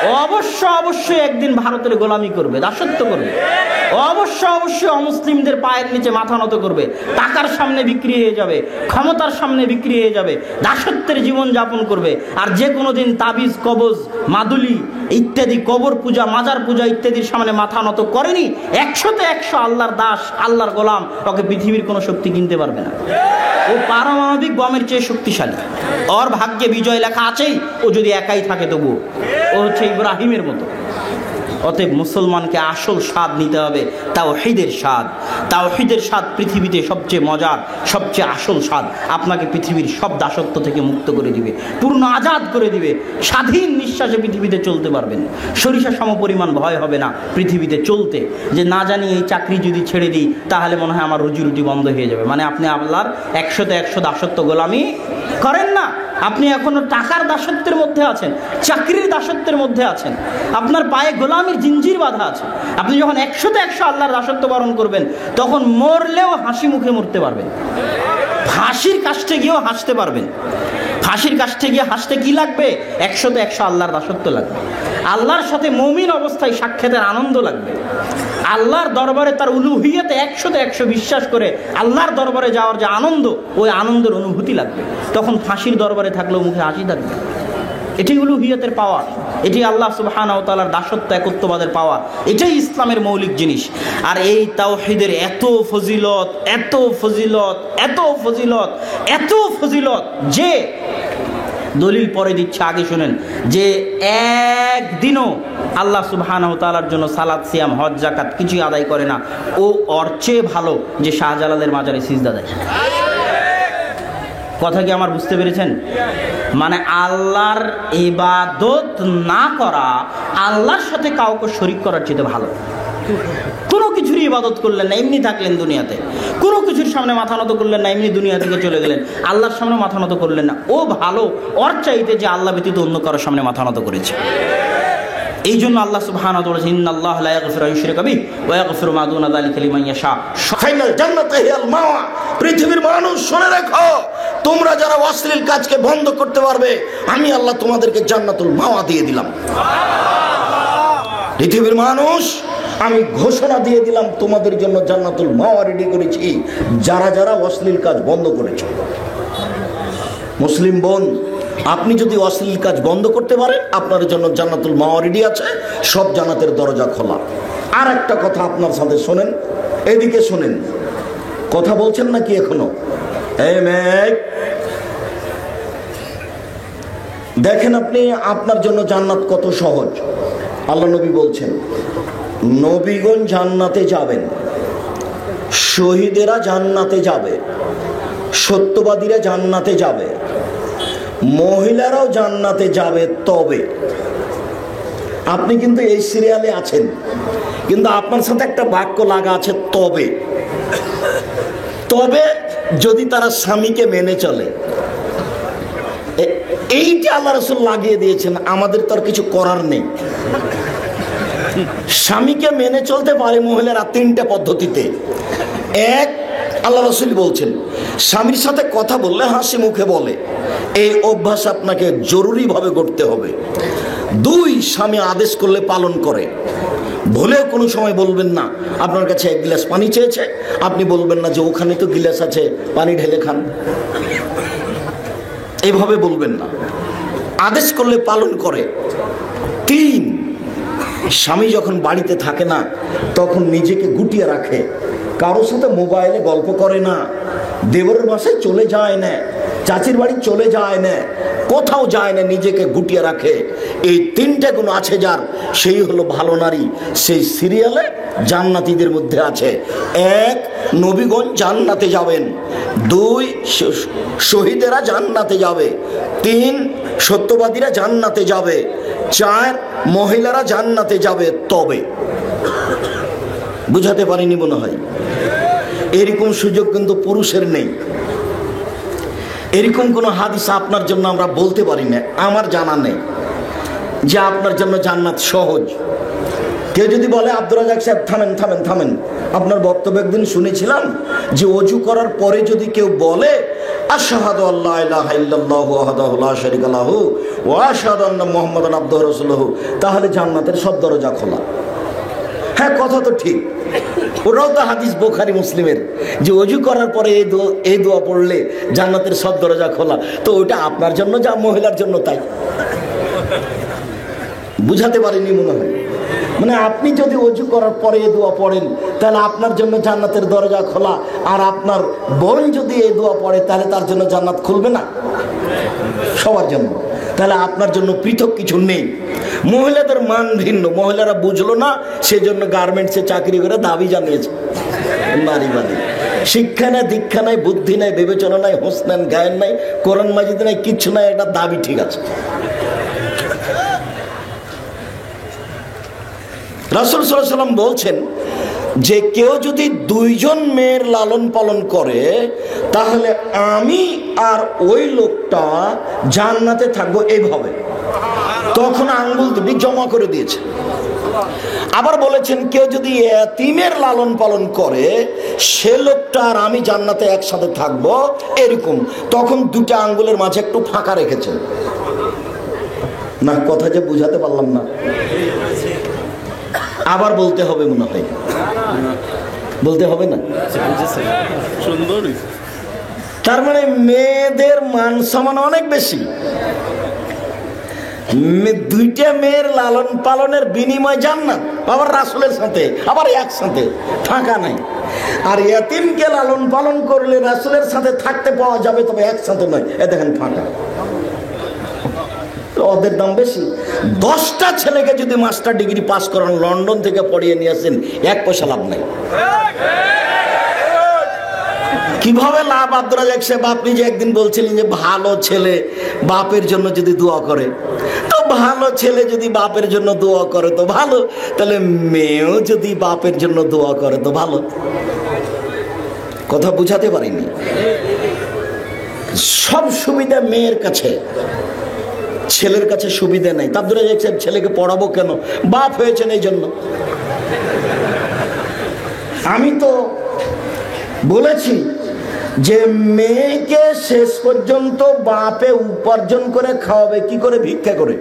Speaker 1: ও অবশ্যই একদিন ভারতের গোলামি করবে, দাসত্ব করবে, ও অবশ্যই অমুসলিমদের পায়ের নিচে মাথা নত করবে, টাকার সামনে বিক্রি হয়ে যাবে, ক্ষমতার সামনে বিক্রি হয়ে যাবে, দাসত্বের জীবন যাপন করবে। আর যে কোনোদিন তাবিজ কবজ মাদুলি ইত্যাদি কবর পূজা মাজার পূজা ইত্যাদির সামনে মাথা নত করেনি, 100তে 100 আল্লাহর দাস আল্লাহর গোলাম, ওকে পৃথিবীর কোনো শক্তি কিনতে পারবে না। ও পারমাণবিক বোমের চেয়ে শক্তিশালী, ওর ভাগ্যে বিজয় লেখা আছেই, ও যদি একাই থাকে তবু ও হচ্ছে ইব্রাহিমের মতো। অতএব মুসলমানকে আসল স্বাদ নিতে হবে তাওহীদের স্বাদ। তাওহীদের স্বাদ পৃথিবীতে সবচেয়ে মজার, সবচেয়ে আসল স্বাদ। আপনাকে পৃথিবীর সব দাসত্ব থেকে মুক্ত করে দিবে, পূর্ণ আজাদ করে দিবে, স্বাধীন নিঃশ্বাসে পৃথিবীতে চলতে পারবেন। সরিষা সমপরিমাণ ভয় হবে না পৃথিবীতে চলতে, যে না জানি এই চাকরি যদি ছেড়ে দিই তাহলে মনে হয় আমার রুজি রুটি বন্ধ হয়ে যাবে। মানে আপনি আল্লাহর 100তে 100 দাসত্ব গোলামি করেন না, আপনি এখনো টাকার দাসত্বের মধ্যে আছেন, চাকরির দাসত্বের মধ্যে আছেন, আপনার পায়ে গোলামির জিঞ্জির বাঁধা আছে। আপনি যখন 100তে 100 আল্লাহর দাসত্ব বরণ করবেন, তখন মরলেও হাসি মুখে মরতে পারবেন, ফাঁসির কাছে গিয়েও হাসতে পারবেন। ফাঁসির কাছে গিয়ে হাসতে কি লাগবে? 100তে 100 আল্লাহর দাসত্ব লাগবে, আল্লাহর সাথে মুমিন অবস্থায় সাক্ষাতের আনন্দ লাগবে, আল্লাহর দরবারে তার উলুহিয়াতে 100তে 100 বিশ্বাস করে আল্লাহর দরবারে যাওয়ার যে আনন্দ, ওই আনন্দের অনুভূতি লাগবে। তখন ফাঁসির দরবারে থাকলেও মুখে হাসি থাকবে। এটাই উলুহিয়তের পাওয়ার, এটি আল্লাহ সুবহানাহু ওয়া তাআলার দাসত্ব একত্ববাদের পাওয়ার, এটাই ইসলামের মৌলিক জিনিস। আর এই তাওহীদের এত ফজিলত, এত ফজিলত, এত ফজিলত, এত ফজিলত যে দলিল পরে দিচ্ছে, আগে শুনেন, যে একদিনও আল্লাহ সুবহানাহু ওয়া তাআলার জন্য সালাত, সিয়াম, হজ, যাকাত কিছুই আদায় করে না, ও ওর চেয়ে ভালো যে শাহজালালের মাজারে সিজদা দেয়। কথা কি আমার বুঝতে পেরেছেন? মানে আল্লাহর ইবাদত না করা আল্লাহর সাথে কাউকে শরীক করার চেয়ে ভালো। কোনো কিছুরই ইবাদত করলেন না, এমনি থাকলেন দুনিয়াতে, কোনো কিছুর সামনে মাথা নত করলেন না, এমনি দুনিয়া থেকে চলে গেলেন, আল্লাহর সামনে মাথা নত করলেন না, ও ভালো ওর চাইতে যে আল্লাহ ব্যতীত অন্য কারোর সামনে মাথা নত করেছে। এই জন্য আল্লাহ সুবহানাহু ওয়া তাআলা বলেছেন, ইন্নাল্লাহা লা ইয়াগফিরু আন ইউশরাকা বিহি ওয়া ইয়াগফিরু মা দুনা যালিকা লিমান ইয়াশা।
Speaker 2: ফাইনাল জান্নাতে হিয়াল মাওয়া। পৃথিবীর মানুষ শুনে রাখো, তোমরা যারা অশ্লীল কাজকে বন্ধ করতে পারবে, আমি আল্লাহ তোমাদেরকে জান্নাতুল মাওয়া দিয়ে দিলাম। পৃথিবীর মানুষ, আমি ঘোষণা দিয়ে দিলাম তোমাদের জন্য জান্নাতুল মাওয়া রেডি করেছি, যারা যারা অশ্লীল কাজ বন্ধ করেছে। মুসলিম বোন, আপনি যদি অশ্লীল কাজ বন্ধ করতে পারেন, আপনার জন্য জান্নাতুল মাওয়া রেডি আছে, সব জান্নাতের দরজা খোলা। আর একটা কথা আপনার সাথে শোনেন, এদিকে শোনেন, কথা বলছেন নাকি এখনো? এই মেঘ, দেখেন আপনি, আপনার জন্য জান্নাত কত সহজ। আল্লাহ নবী বলছেন, নবীগণ জান্নাতে যাবেন, শহীদেরা জান্নাতে যাবে, সত্যবাদীরা জান্নাতে যাবে, মহিলারাও জান্নাতে যাবে। তবে আপনি কিন্তু এই সিরিয়ালে আছেন, কিন্তু আপনার সাথে একটা বাক্য লাগা আছে, তবে। তবে যদি তারা স্বামীকে মেনে চলে, এইটা আল্লাহ রাসূল লাগিয়ে দিয়েছেন, আমাদের তো আর কিছু করার নেই। স্বামীকে মেনে চলতে পারে মহিলারা তিনটা পদ্ধতিতে। এক, আল্লাহ রাসূল বলছেন, স্বামীর সাথে কথা বললে হাসি মুখে বলে, এই অভ্যাস আপনাকে জরুরিভাবে করতে হবে। দুই, স্বামী আদেশ করলে পালন করে, ভুলেও কোনো সময় বলবেন না আপনার কাছে এক গ্লাস পানি চেয়েছে, আপনি বলবেন না যে ওখানে তো গ্লাস আছে, পানি ঢেলে খান, এভাবে বলবেন না, আদেশ করলে পালন করে। তিন, স্বামী যখন বাড়িতে থাকে না তখন নিজেকে গুটিয়ে রাখে, কারোর সাথে মোবাইলে গল্প করে না, দেবরের বাসায় চলে যায় না, চাচির বাড়ি চলে যায় না, কোথাও যায় না, নিজেকে গুটিয়ে রাখে। এই তিনটা গুণ আছে যার, সেই হলো ভালো নারী। সেই সিরিয়ালে জান্নাতীদের মধ্যে আছে। এক, নবীগণ জান্নাতে যাবেন। দুই, শহীদেরা জান্নাতে যাবে। তিন, সত্যবাদীরা জান্নাতে যাবে। চার, মহিলারা জান্নাতে যাবে। তবে বুঝাতে পারিনি মনে হয়। এরকম সুযোগ কিন্তু পুরুষের নেই। এরকম কোনো হাদিস আপনার জন্য আমরা বলতে পারি না, আমার জানা নেই যে আপনার জন্য জান্নাত সহজ। কেউ যদি বলে, আব্দুর রাজ্জাক সাহেব থামেন থামেন থামেন, আপনার বক্তব্য একদিন শুনেছিলাম যে অজু করার পরে যদি কেউ বলে আশহাদু আল্লা ইলাহা ইল্লাল্লাহু ওয়াহদাহু লা শারীকা লাহু ওয়া আশহাদু আন্না মুহাম্মাদান আবদুহু ওয়া রাসূলুহু, তাহলে জান্নাতের সব দরজা খোলা। হ্যাঁ, কথা তো ঠিক, ওরাও তো হাদিস বুখারী মুসলিমের, যে অজু করার পরে এই দোয়া পড়লে জান্নাতের সব দরজা খোলা। তো ওটা আপনার জন্য যা মহিলার জন্য তাই। বুঝাতে পারিনি মনে হয়। মানে আপনি যদি অজু করার পরে এই দোয়া পড়েন তাহলে আপনার জন্য জান্নাতের দরজা খোলা, আর আপনার বোন যদি এই দোয়া পড়ে তাহলে তার জন্য জান্নাত খুলবে না? সবার জন্য। তাহলে আপনার জন্য পৃথক কিছু নেই। মহিলাদের মান ভিন্ন, মহিলারা বুঝলো না, সেজন্য গার্মেন্টসে চাকরি করে দাবি জানিয়েছে। নারীবাদী শিক্ষা নাই, দীক্ষা নাই, বুদ্ধি নাই, বিবেচনা নাই, হোস নাই, গায়ন নাই, কোরআন মাজিদ নাই, কিচ্ছু নাই, এটা দাবি ঠিক আছে। রাসূল সাল্লাল্লাহু আলাইহি ওয়াসাল্লাম বলছেন যে কেউ যদি দুইজন মেয়ের লালন পালন করে তাহলে আমি আর ওই লোকটা জান্নাতে থাকবো এইভাবে। তখন আঙ্গুল দুটি জমা করে দিয়েছে। আবার বলেছেন কেউ যদি এতিমের লালন পালন করে সে লোকটা আর আমি জান্নাতে একসাথে থাকবো এরকম। তখন দুটা আঙ্গুলের মাঝে একটু ফাঁকা রেখেছেন। না, কথা যে বুঝাতে পারলাম না, আবার বলতে হবে মনে হয়, বলতে হবে না? তার মানে মেয়েদের মান সম্মান অনেক বেশি। দুইটা মেয়ের লালন পালনের বিনিময় জান্নাত, আবার রাসূলের সাথে, আবার একসাথে, ফাঁকা নাই। আর ইয়াতিমকে লালন পালন করলে রাসূলের সাথে থাকতে পাওয়া যাবে, তবে একসাথে নয়। এ দেখেন ফাঁকা, ওদের দাম বেশি। 10টা ছেলেকে যদি মাস্টার ডিগ্রি পাস করান, লন্ডন থেকে পড়িয়ে নিয়ে আসেন, 1 পয়সা লাভ নাই। কিভাবে লাভ? আব্দুর রাজ্জাক সাহেব, আপনি যে একদিন বলছিলেন যে ভালো ছেলে বাপের জন্য যদি দোয়া করে, তো ভালো ছেলে যদি বাপের জন্য দোয়া করে তো ভালো, তাহলে মেয়েও যদি বাপের জন্য দোয়া করে তো ভালো। কথা বুঝাতে পারিনি? সব সুবিধা মেয়ের কাছে, ছেলের কাছে সুবিধা নেই। আব্দুর রাজ্জাক সাহেব, ছেলেকে পড়াবো কেন? বাপ হয়েছেন এই জন্য। আমি তো বলেছি যে মেয়েকে শেষ পর্যন্ত বাপে উপার্জন করে খাওয়াবে। কি করে? ভিক্ষা করে।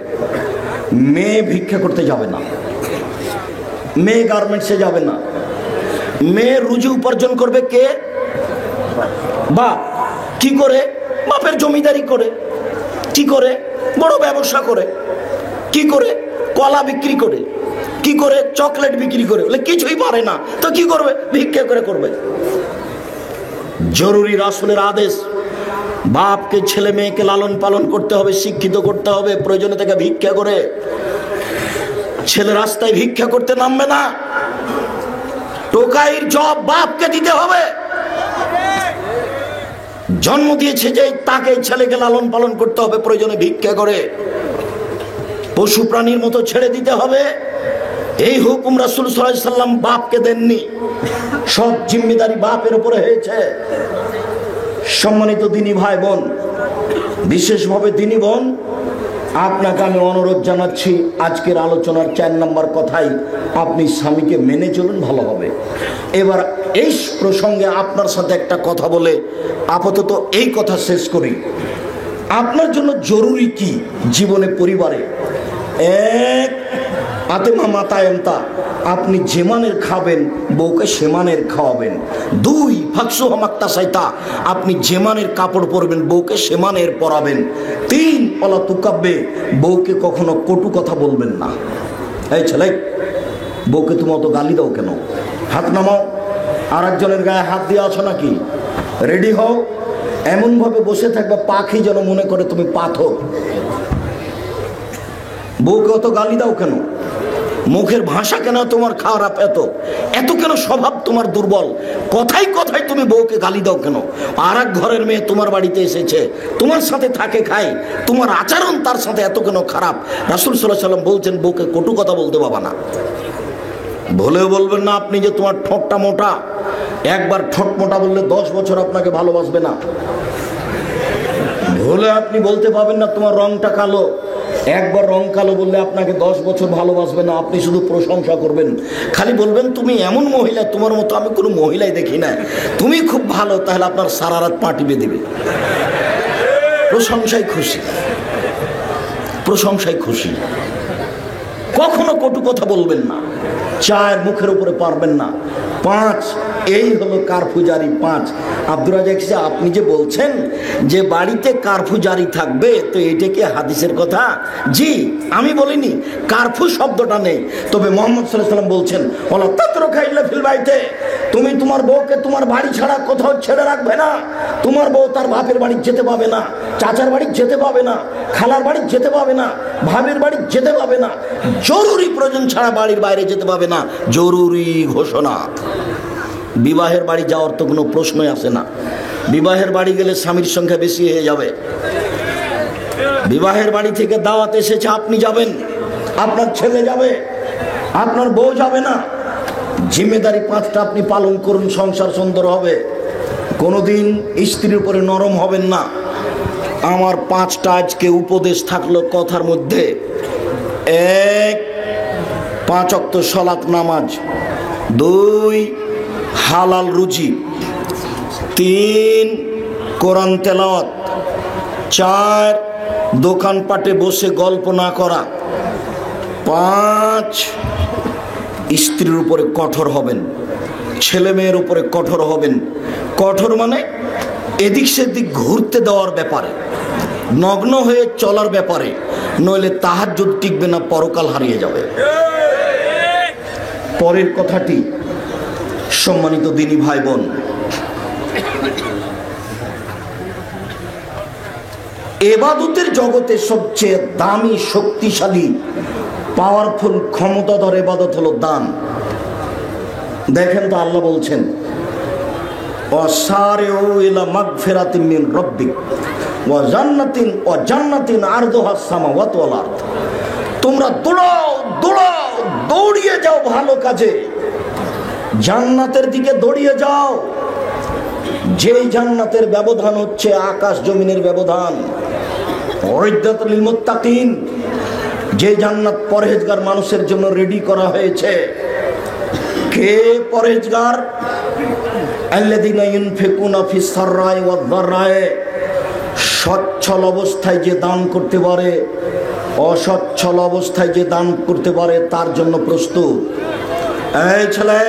Speaker 2: মেয়ে ভিক্ষা করতে যাবে না, মেয়ে গার্মেন্টসে যাবে না, মেয়ে রুজি উপার্জন করবে কে? বাপ। কি করে? বাপের জমিদারি করে। কি করে? বড় ব্যবসা করে। কি করে? কলা বিক্রি করে। কি করে? চকলেট বিক্রি করে। বলে কিছুই পারে না, তো কি করবে? ভিক্ষা করে করবে। জরুরি রাসূলের আদেশ, বাপকে ছেলে মেয়েকে লালন পালন করতে হবে, শিক্ষিত করতে হবে। প্রয়োজনে থেকে ভিক্ষা করে। ছেলে রাস্তায় ভিক্ষা করতে নামবে না, টোকাইয়ের জব বাপকে দিতে হবে। জন্ম দিয়েছে যে তাকে ছেলেকে লালন পালন করতে হবে, প্রয়োজনে ভিক্ষা করে। পশু প্রাণীর মতো ছেড়ে দিতে হবে। এই হুকুম রাসূল সাল্লাল্লাহু আলাইহি সাল্লাম বাপকে দেননি, সব জিম্মেদারি বাপের উপরে হয়েছে। সম্মানিত দিনী ভাই বোন, বিশেষভাবে দিনী বোন, আপনাকে আমি অনুরোধ জানাচ্ছি, আজকের আলোচনার 4 নম্বর কথাই, আপনি স্বামীকে মেনে চলুন, ভালো হবে। এবার এই প্রসঙ্গে আপনার সাথে একটা কথা বলে আপাতত এই কথা শেষ করি। আপনার জন্য জরুরি কি জীবনে, পরিবারে? 1, আতেমা মাতায়েমতা, আপনি যে মানের খাবেন বউকে সে মানের খাওয়াবেন। 2, ফাকসুহা মাক্তাসাইতা, আপনি যে মানের কাপড় পরবেন বউকে সে মানের পরাবেন। 3, ওয়ালা তুকাব্বে, বউকে কখনো কটু কথা বলবেন না। এই ছেলে, বউকে তুমি অত গালি দাও কেন? হাত নামাও। আর একজনের গায়ে হাত দিয়ে আছো নাকি? রেডি হও। এমনভাবে বসে থাকবে পাখি যেন মনে করে তুমি পাথর। বউকে অত গালি দাও কেন? মুখের ভাষা কেন তোমার খারাপ? এত কেন স্বভাব তোমার দুর্বল? কথায় কথায় তুমি বউকে গালি দাও কেন? আর এক ঘরের মেয়ে তোমার বাড়িতে এসেছে, তোমার সাথে থাকে, খায়, তোমার আচরণ তার সাথে এত কেন খারাপ? রাসূল সাল্লাল্লাহু আলাইহি সাল্লাম বলছেন বউকে কটু কথা বলতে পাবা না। ভুলেও বলবেন না আপনি যে তোমার ঠোঁটটা মোটা। একবার ঠোঁট মোটা বললে 10 বছর আপনাকে ভালোবাসবে না। ভুলে আপনি বলতে পাবেন না তোমার রংটা কালো। একবার রং কালো বললে আপনাকে 10 বছর ভালোবাসবে না। আপনি শুধু প্রশংসা করবেন, খালি বলবেন তুমি এমন মহিলা, তোমার মতো আমি কোনো মহিলাই দেখি না, তুমি খুব ভালো। তাহলে আপনার সারা রাত পা টিপে দেবে। প্রশংসায় খুশি, প্রশংসায় খুশি। কখনো কটু কথা বলবেন না। 4, মুখের উপরে পারবেন না। 5, এই হলো কারফিউ জারি। 5, আব্দুর রাজ্জাক সাহেব, আপনি যে বলছেন যে বাড়িতে কারফিউ জারি থাকবে, তো এটা কি হাদিসের কথা? জি, আমি বলিনি, কারফিউ শব্দটা নেই। তবে মুহাম্মদ সাল্লাল্লাহু আলাইহি ওয়াসাল্লাম বলছেন, ওয়ালা তাতরুকা ইল্লা ফিল বাইতে, তুমি তোমার বউকে তোমার বাড়ি ছাড়া কোথাও ছেড়ে রাখবে না। তোমার বউ তার বাপের বাড়ি যেতে পাবে না, চাচার বাড়ি যেতে পাবে না, খালার বাড়ি যেতে পাবে না, ভাবির বাড়ি যেতে পাবে না। জরুরি প্রয়োজন ছাড়া বাড়ির বাইরে যেতে পাবে না। জরুরি ঘোষণা। বিবাহের বাড়ি যাওয়ার তো কোনো প্রশ্নই আসে না। বিবাহের বাড়ি গেলে স্বামীর সংখ্যা বেশি হয়ে যাবে। বিবাহের বাড়ি থেকে দাওয়াত এসেছে, আপনি যাবেন, আপনার ছেলে যাবে, আপনার বউ যাবে না। জিম্মেদারি 5টা আপনি পালন করুন, সংসার সুন্দর হবে। কোনোদিন স্ত্রীর উপরে নরম হবেন না। আমার 5টা আজকে উপদেশ থাকলো কথার মধ্যে। 1, 5 ওয়াক্ত সালাত নামাজ। 2, হালাল রুজি। 3, কোরআন তেলাওয়াত। 4, দোকানপাটে বসে গল্প না করা। 5, স্ত্রীর উপরে কঠোর হবেন, ছেলে মেয়ের উপরে কঠোর হবেন। কঠোর মানে এদিক সেদিক ঘুরতে দেওয়ার ব্যাপারে, নগ্ন হয়ে চলার ব্যাপারে, নইলে তাহাজ্জুদ টিকবে না, পরকাল হারিয়ে যাবে। পরের কথাটি, সম্মানিত দিনী ভাই বোন, ইবাদতের জগতে সবচেয়ে দামি, শক্তিশালী, পাওয়ারফুল, ক্ষমতাধর ইবাদত হলো দান। দেখেন তো আল্লাহ বলছেন, ওয়াসারিউ ইলা মাগফিরাতিন মিন রাব্বিক ওয়া জান্নাতিন আরদুহাস সামাওয়াতু ওয়াল আরদ। তোমরা দৌড়িয়ে যাও ভালো কাজে, জান্নাতের দিকে দৌড়িয়ে যাও, যেই জান্নাতের ব্যবধান হচ্ছে আকাশ জমিনের ব্যবধান। উইদ্দাতুল লিল মুত্তাকিন, যে জান্নাত পরহেজগার মানুষের জন্য রেডি করা হয়েছে। কে পরহেজগার? আল্লাযীনা ইউনফিকুনা ফিস সাররাই ওয়াদ দাররাই, সচ্ছল অবস্থায় যে দান করতে পারে, অসচ্ছল অবস্থায় যে দান করতে পারে, তার জন্য প্রস্তুত। এই ছেলে,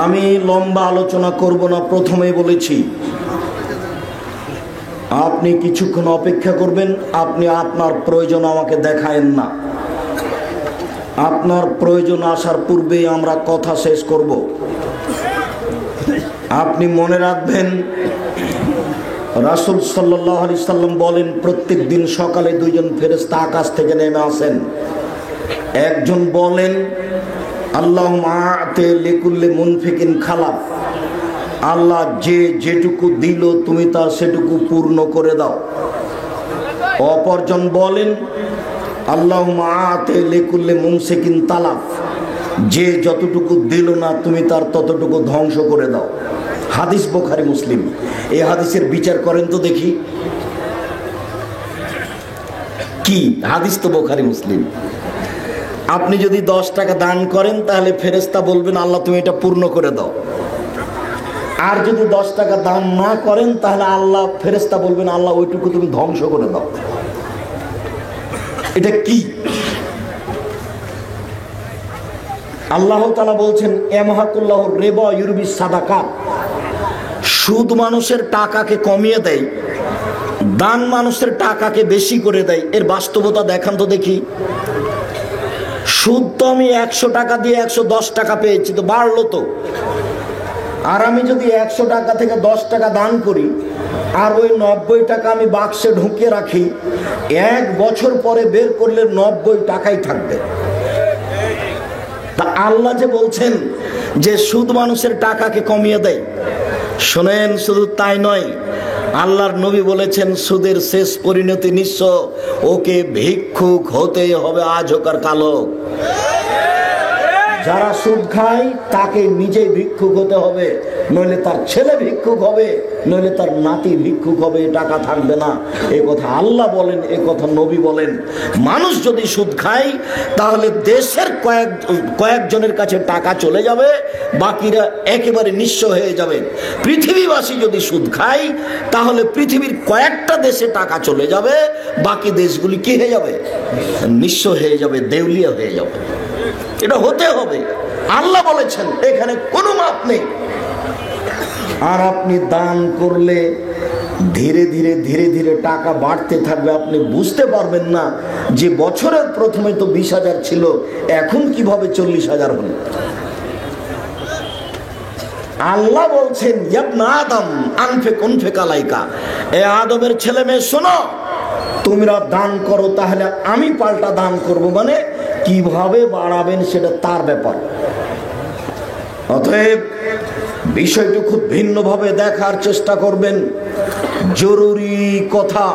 Speaker 2: আমি লম্বা আলোচনা করব না, প্রথমেই বলেছি আপনি কিছুক্ষণ অপেক্ষা করবেন। আপনি আপনার প্রয়োজন আমাকে দেখায়েন না, আপনার প্রয়োজন আসার পূর্বেই আমরা কথা শেষ করব। আপনি মনে রাখবেন, রাসূল সাল্লাল্লাহু আলাইহি সাল্লাম বলেন, প্রত্যেক দিন সকালে দুইজন ফেরেশতা আকাশ থেকে নেমে আসেন। একজন বলেন, আল্লাহুম্মা আ'তি লিকুল্লি মুনফিকিন খালাফ, আল্লাহ যে যেটুকু দিল তুমি তার সেটুকু পূর্ণ করে দাও। অপরজন বলেন, আল্লাহুম্মা আ'তি লিকুল্লি মুমসিকিন তালাফ, যে যতটুকু দিল না তুমি তার ততটুকু ধ্বংস করে দাও। হাদিস বুখারী মুসলিম। এই হাদিসের বিচার করেন তো দেখি, কি হাদিস তো বুখারী মুসলিম। আপনি যদি 10 টাকা দান করেন তাহলে ফেরেশতা বলবেন, আল্লাহ তুমি এটা পূর্ণ করে দাও। আর যদি 10 টাকা দান না করেন তাহলে আল্লাহ, ফেরেশতা বলবেন, আল্লাহ ওইটুকু তুমি ধ্বংস করে দাও। এটা কি? আল্লাহ তাআলা বলছেন, ইয়ামহাকুল্লাহু রিবা ইউরবিস সাদাকাত, সুদ মানুষের টাকাকে কমিয়ে দেয়, দান মানুষের টাকাকে বেশি করে দেয়। এর বাস্তবতা দেখান তো দেখি। সুদ তো আমি 100 টাকা দিয়ে 110 টাকা পেয়েছি, তো বাড়লো তো। আর আমি যদি 100 টাকা থেকে 10 টাকা দান করি আর ওই 90 টাকা আমি বাক্সে ঢুকিয়ে রাখি, 1 বছর পরে বের করলে 90 টাকাই থাকবে। তা আল্লাহ যে বলছেন যে সুদ মানুষের টাকাকে কমিয়ে দেয়, শোনেন, শুধু তাই নয়, আল্লাহর নবী বলেছেন, সুদের শেষ পরিণতি নিঃস্ব, ওকে ভিক্ষুক হতেই হবে, আজ হোক আর কাল হোক। যারা সুদ খায় তাকে নিজেই ভিক্ষুক হতে হবে, নইলে তার ছেলে ভিক্ষুক হবে, নইলে তার নাতি ভিক্ষুক হবে, টাকা থাকবে না। এই কথা আল্লাহ বলেন, এই কথা নবী বলেন। মানুষ যদি সুদ খায় তাহলে দেশের কয়েকজনের কাছে টাকা চলে যাবে, বাকিরা একেবারে নিঃস্ব হয়ে যাবে। পৃথিবীবাসী যদি সুদ খায় তাহলে পৃথিবীর কয়েকটা দেশে টাকা চলে যাবে, বাকি দেশগুলি কি হয়ে যাবে? নিঃস্ব হয়ে যাবে, দেউলিয়া হয়ে যাবে। এটা হতে হবে, আল্লাহ বলেছেন, এখানে কোনো মাপ নেই। আর আপনি দান করলে ধীরে ধীরে ধীরে ধীরে টাকা বাড়তে থাকবে। আপনি বুঝতে পারবেন না যে বছরের প্রথমে তো 20,000 ছিল, এখন কিভাবে 40,000 হলো। আল্লাহ বলছেন, ইবনা আদম আনফিক উনফিক আলাইকা, এ আদমের ছেলে মেয়ে শোনো, তোমরা দান করো তাহলে আমি পাল্টা দান করব। মানে কিভাবে বাড়াবেন সেটা তার ব্যাপার। অতএব বিষয়টি খুব ভিন্নভাবে দেখার চেষ্টা করবেন। জরুরি কথা,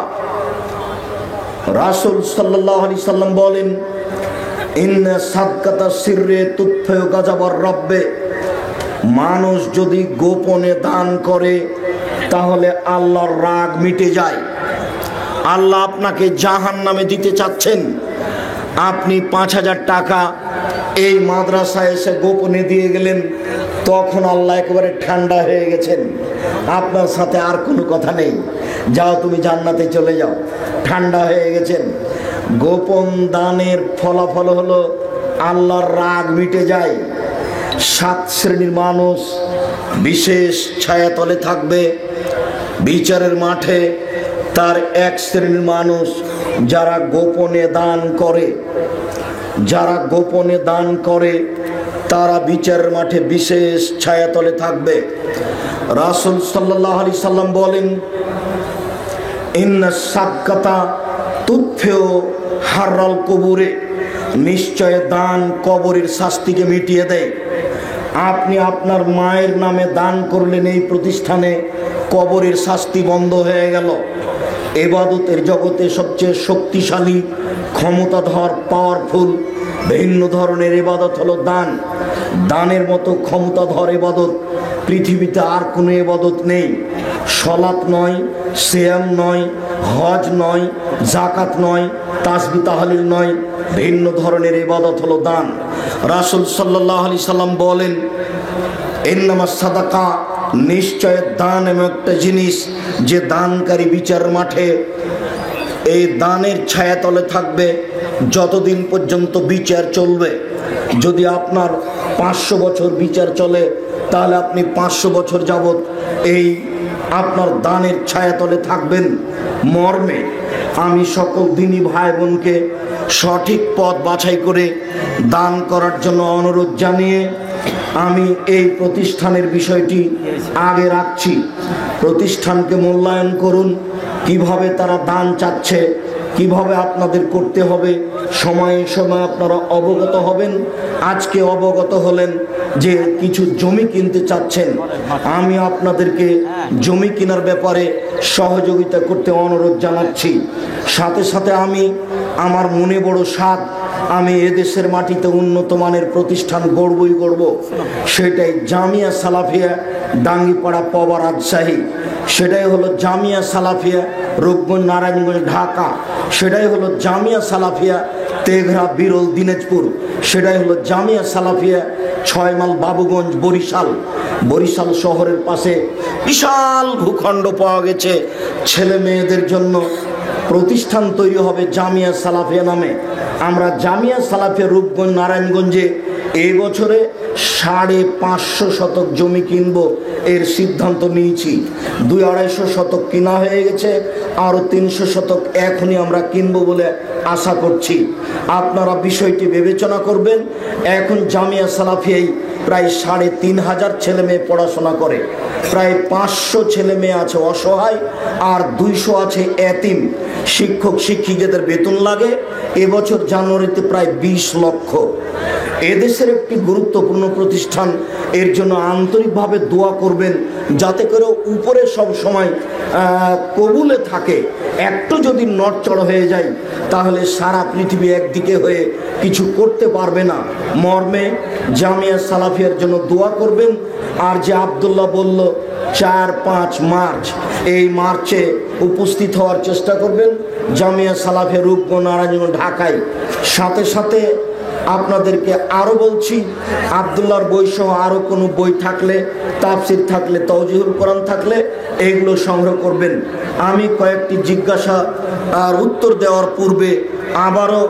Speaker 2: রাসূল সাল্লাল্লাহু আলাইহি সাল্লাম বলেন, ইন্না সাদকাতা সিররে তুতফিউ গাযাবার রাব্বে, মানুষ যদি গোপনে দান করে তাহলে আল্লাহর রাগ মিটে যায়। আল্লাহ আপনাকে জাহান্নামে দিতে চাচ্ছেন, আপনি 5,000 টাকা এই মাদ্রাসায় এসে গোপনে দিয়ে গেলেন, তখন আল্লাহ একেবারে ঠান্ডা হয়ে গেছেন, আপনার সাথে আর কোনো কথা নেই, যাও তুমি জান্নাতে চলে যাও, ঠান্ডা হয়ে গেছেন। গোপন দানের ফলাফল হলো আল্লাহর রাগ মিটে যায়। 7 শ্রেণীর মানুষ বিশেষ ছায়াতলে থাকবে বিচারের মাঠে, তার এক শ্রেণীর মানুষ যারা গোপনে দান করে, যারা গোপনে দান করে তারা বিচারের মাঠে বিশেষ ছায়াতলে থাকবে। রাসূল সাল্লাল্লাহু আলাইহি সাল্লাম বলেন, ইন্না সাদকাতা তুতফিউ হাররাল কুবুরে, নিশ্চয় দান কবরের শাস্তিকে মিটিয়ে দেয়। আপনি আপনার মায়ের নামে দান করলেন, এই প্রতিষ্ঠানে কবরের শাস্তি বন্ধ হয়ে গেল। ইবাদতের জগতে সবচেয়ে শক্তিশালী, ক্ষমতাধর, পাওয়ারফুল ভিন্ন ধরনের ইবাদত হলো দান। দানের মতো ক্ষমতাধর ইবাদত পৃথিবীতে আর কোনো ইবাদত নেই। সলাত নয়, সিয়াম নয়, হজ নয়, জাকাত নয়, তাসবিহ তাহলিল নয়, ভিন্ন ধরনের ইবাদত হলো দান। রাসূল সাল্লাল্লাহু আলাইহি সাল্লাম বলেন, ইন্নামাস সাদাকা, নিশ্চয় দান এমন একটা জিনিস যে দানকারী বিচার মাঠে এই দানের ছায়াতলে থাকবে যতদিন পর্যন্ত বিচার চলবে। যদি আপনার 500 বছর বিচার চলে, তাহলে আপনি 500 বছর যাবত এই আপনার দানের ছায়াতলে থাকবেন। মর্মে আমি সকল দিনী ভাই বোনকে সঠিক পথ বাছাই করে দান করার জন্য অনুরোধ জানিয়ে আমি এই প্রতিষ্ঠানের বিষয়টি আগে রাখছি। প্রতিষ্ঠানকে মূল্যায়ন করুন, কিভাবে তারা দান চাচ্ছে, কিভাবে আপনাদের করতে হবে, সময়ে সময়ে আপনারা অবগত হবেন। আজকে অবগত হলেন যে কিছু জমি কিনতে চাচ্ছেন, আমি আপনাদেরকে জমি কেনার ব্যাপারে সহযোগিতা করতে অনুরোধ জানাচ্ছি। সাথে সাথে আমি আমার মনে বড় সাধ, আমি এদেশের মাটিতে উন্নত মানের প্রতিষ্ঠান গড়বই গড়ব। সেটাই জামিয়া সালাফিয়া ডাঙ্গিপাড়া পবা রাজশাহী, সেটাই হলো জামিয়া সালাফিয়া রূপগঞ্জ নারায়ণগঞ্জ ঢাকা, সেটাই হলো জামিয়া সালাফিয়া তেঘরা বিরল দিনাজপুর, সেটাই হলো জামিয়া সালাফিয়া 6 মাইল বাবুগঞ্জ বরিশাল। বরিশাল শহরের পাশে বিশাল ভূখণ্ড পাওয়া গেছে, ছেলে মেয়েদের জন্য প্রতিষ্ঠান তৈরি হবে জামিয়া সালাফিয়া নামে। আমরা জামিয়া সালাফিয়া রূপগঞ্জ নারায়ণগঞ্জে এই বছরে 550 শতক জমি কিনবো এর সিদ্ধান্ত নিয়েছি। 200-250 শতক কিনা হয়ে গেছে, আরও 300 শতক এখনই আমরা কিনবো বলে আশা করছি। আপনারা বিষয়টি বিবেচনা করবেন। এখন জামিয়া সালাফিয়ায় প্রায় 3500 ছেলে মেয়ে পড়াশোনা করে, প্রায় 500 ছেলে মেয়ে আছে অসহায়, আর 200 আছে এতিম। শিক্ষক শিক্ষিকাদের বেতন লাগে এবছর জানুয়ারিতে প্রায় 20 লক্ষ। এদেশের একটি গুরুত্বপূর্ণ প্রতিষ্ঠান, এর জন্য আন্তরিকভাবে দোয়া করবেন যাতে করে উপরে সব সময় কবুলে থাকে। একটু যদি নড়চড় হয়ে যায় তাহলে সারা পৃথিবী একদিকে হয়ে কিছু করতে পারবে না। মর্মে জামিয়া সালাফিয়ার জন্য দোয়া করবেন। আর যে আব্দুল্লাহ বলল 4-5 মার্চ, এই মার্চে উপস্থিত হওয়ার চেষ্টা করবেন জামিয়া সালাফিয়া রূপগঞ্জ নারায়ণগঞ্জ ঢাকায়। সাথে সাথে আপনাদেরকে আরও বলছি, আব্দুল্লাহর বই সহ আরও কোনো বই থাকলে, তাফসির থাকলে, তাওজিহুল কোরআন থাকলে এগুলো সংগ্রহ করবেন। আমি কয়েকটি জিজ্ঞাসা আর উত্তর দেওয়ার পূর্বে আবারও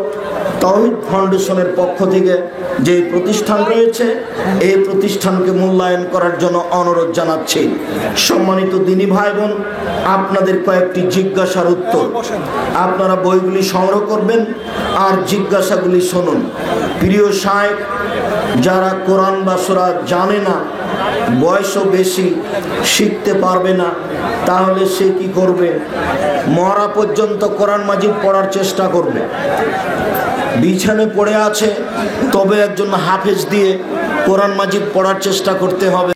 Speaker 2: তাওহীদ ফাউন্ডেশনের পক্ষ থেকে যে প্রতিষ্ঠান রয়েছে এই প্রতিষ্ঠানকে মূল্যায়ন করার জন্য অনুরোধ জানাচ্ছি। সম্মানিত দিনী ভাই বোন, আপনাদের কয়েকটি জিজ্ঞাসার উত্তর আপনারা বইগুলি সংগ্রহ করবেন আর জিজ্ঞাসাগুলি শুনুন। প্রিয় শায়েখ, যারা কোরআন বা সূরা জানে না, বয়সও বেশি, শিখতে পারবে না, তাহলে সে কি করবে? মরা পর্যন্ত কোরআন মাজিদ পড়ার চেষ্টা করবে। বিছানে পড়ে আছে, তবে একজন হাফেজ দিয়ে কোরআন মাজিদ পড়ার চেষ্টা করতে হবে।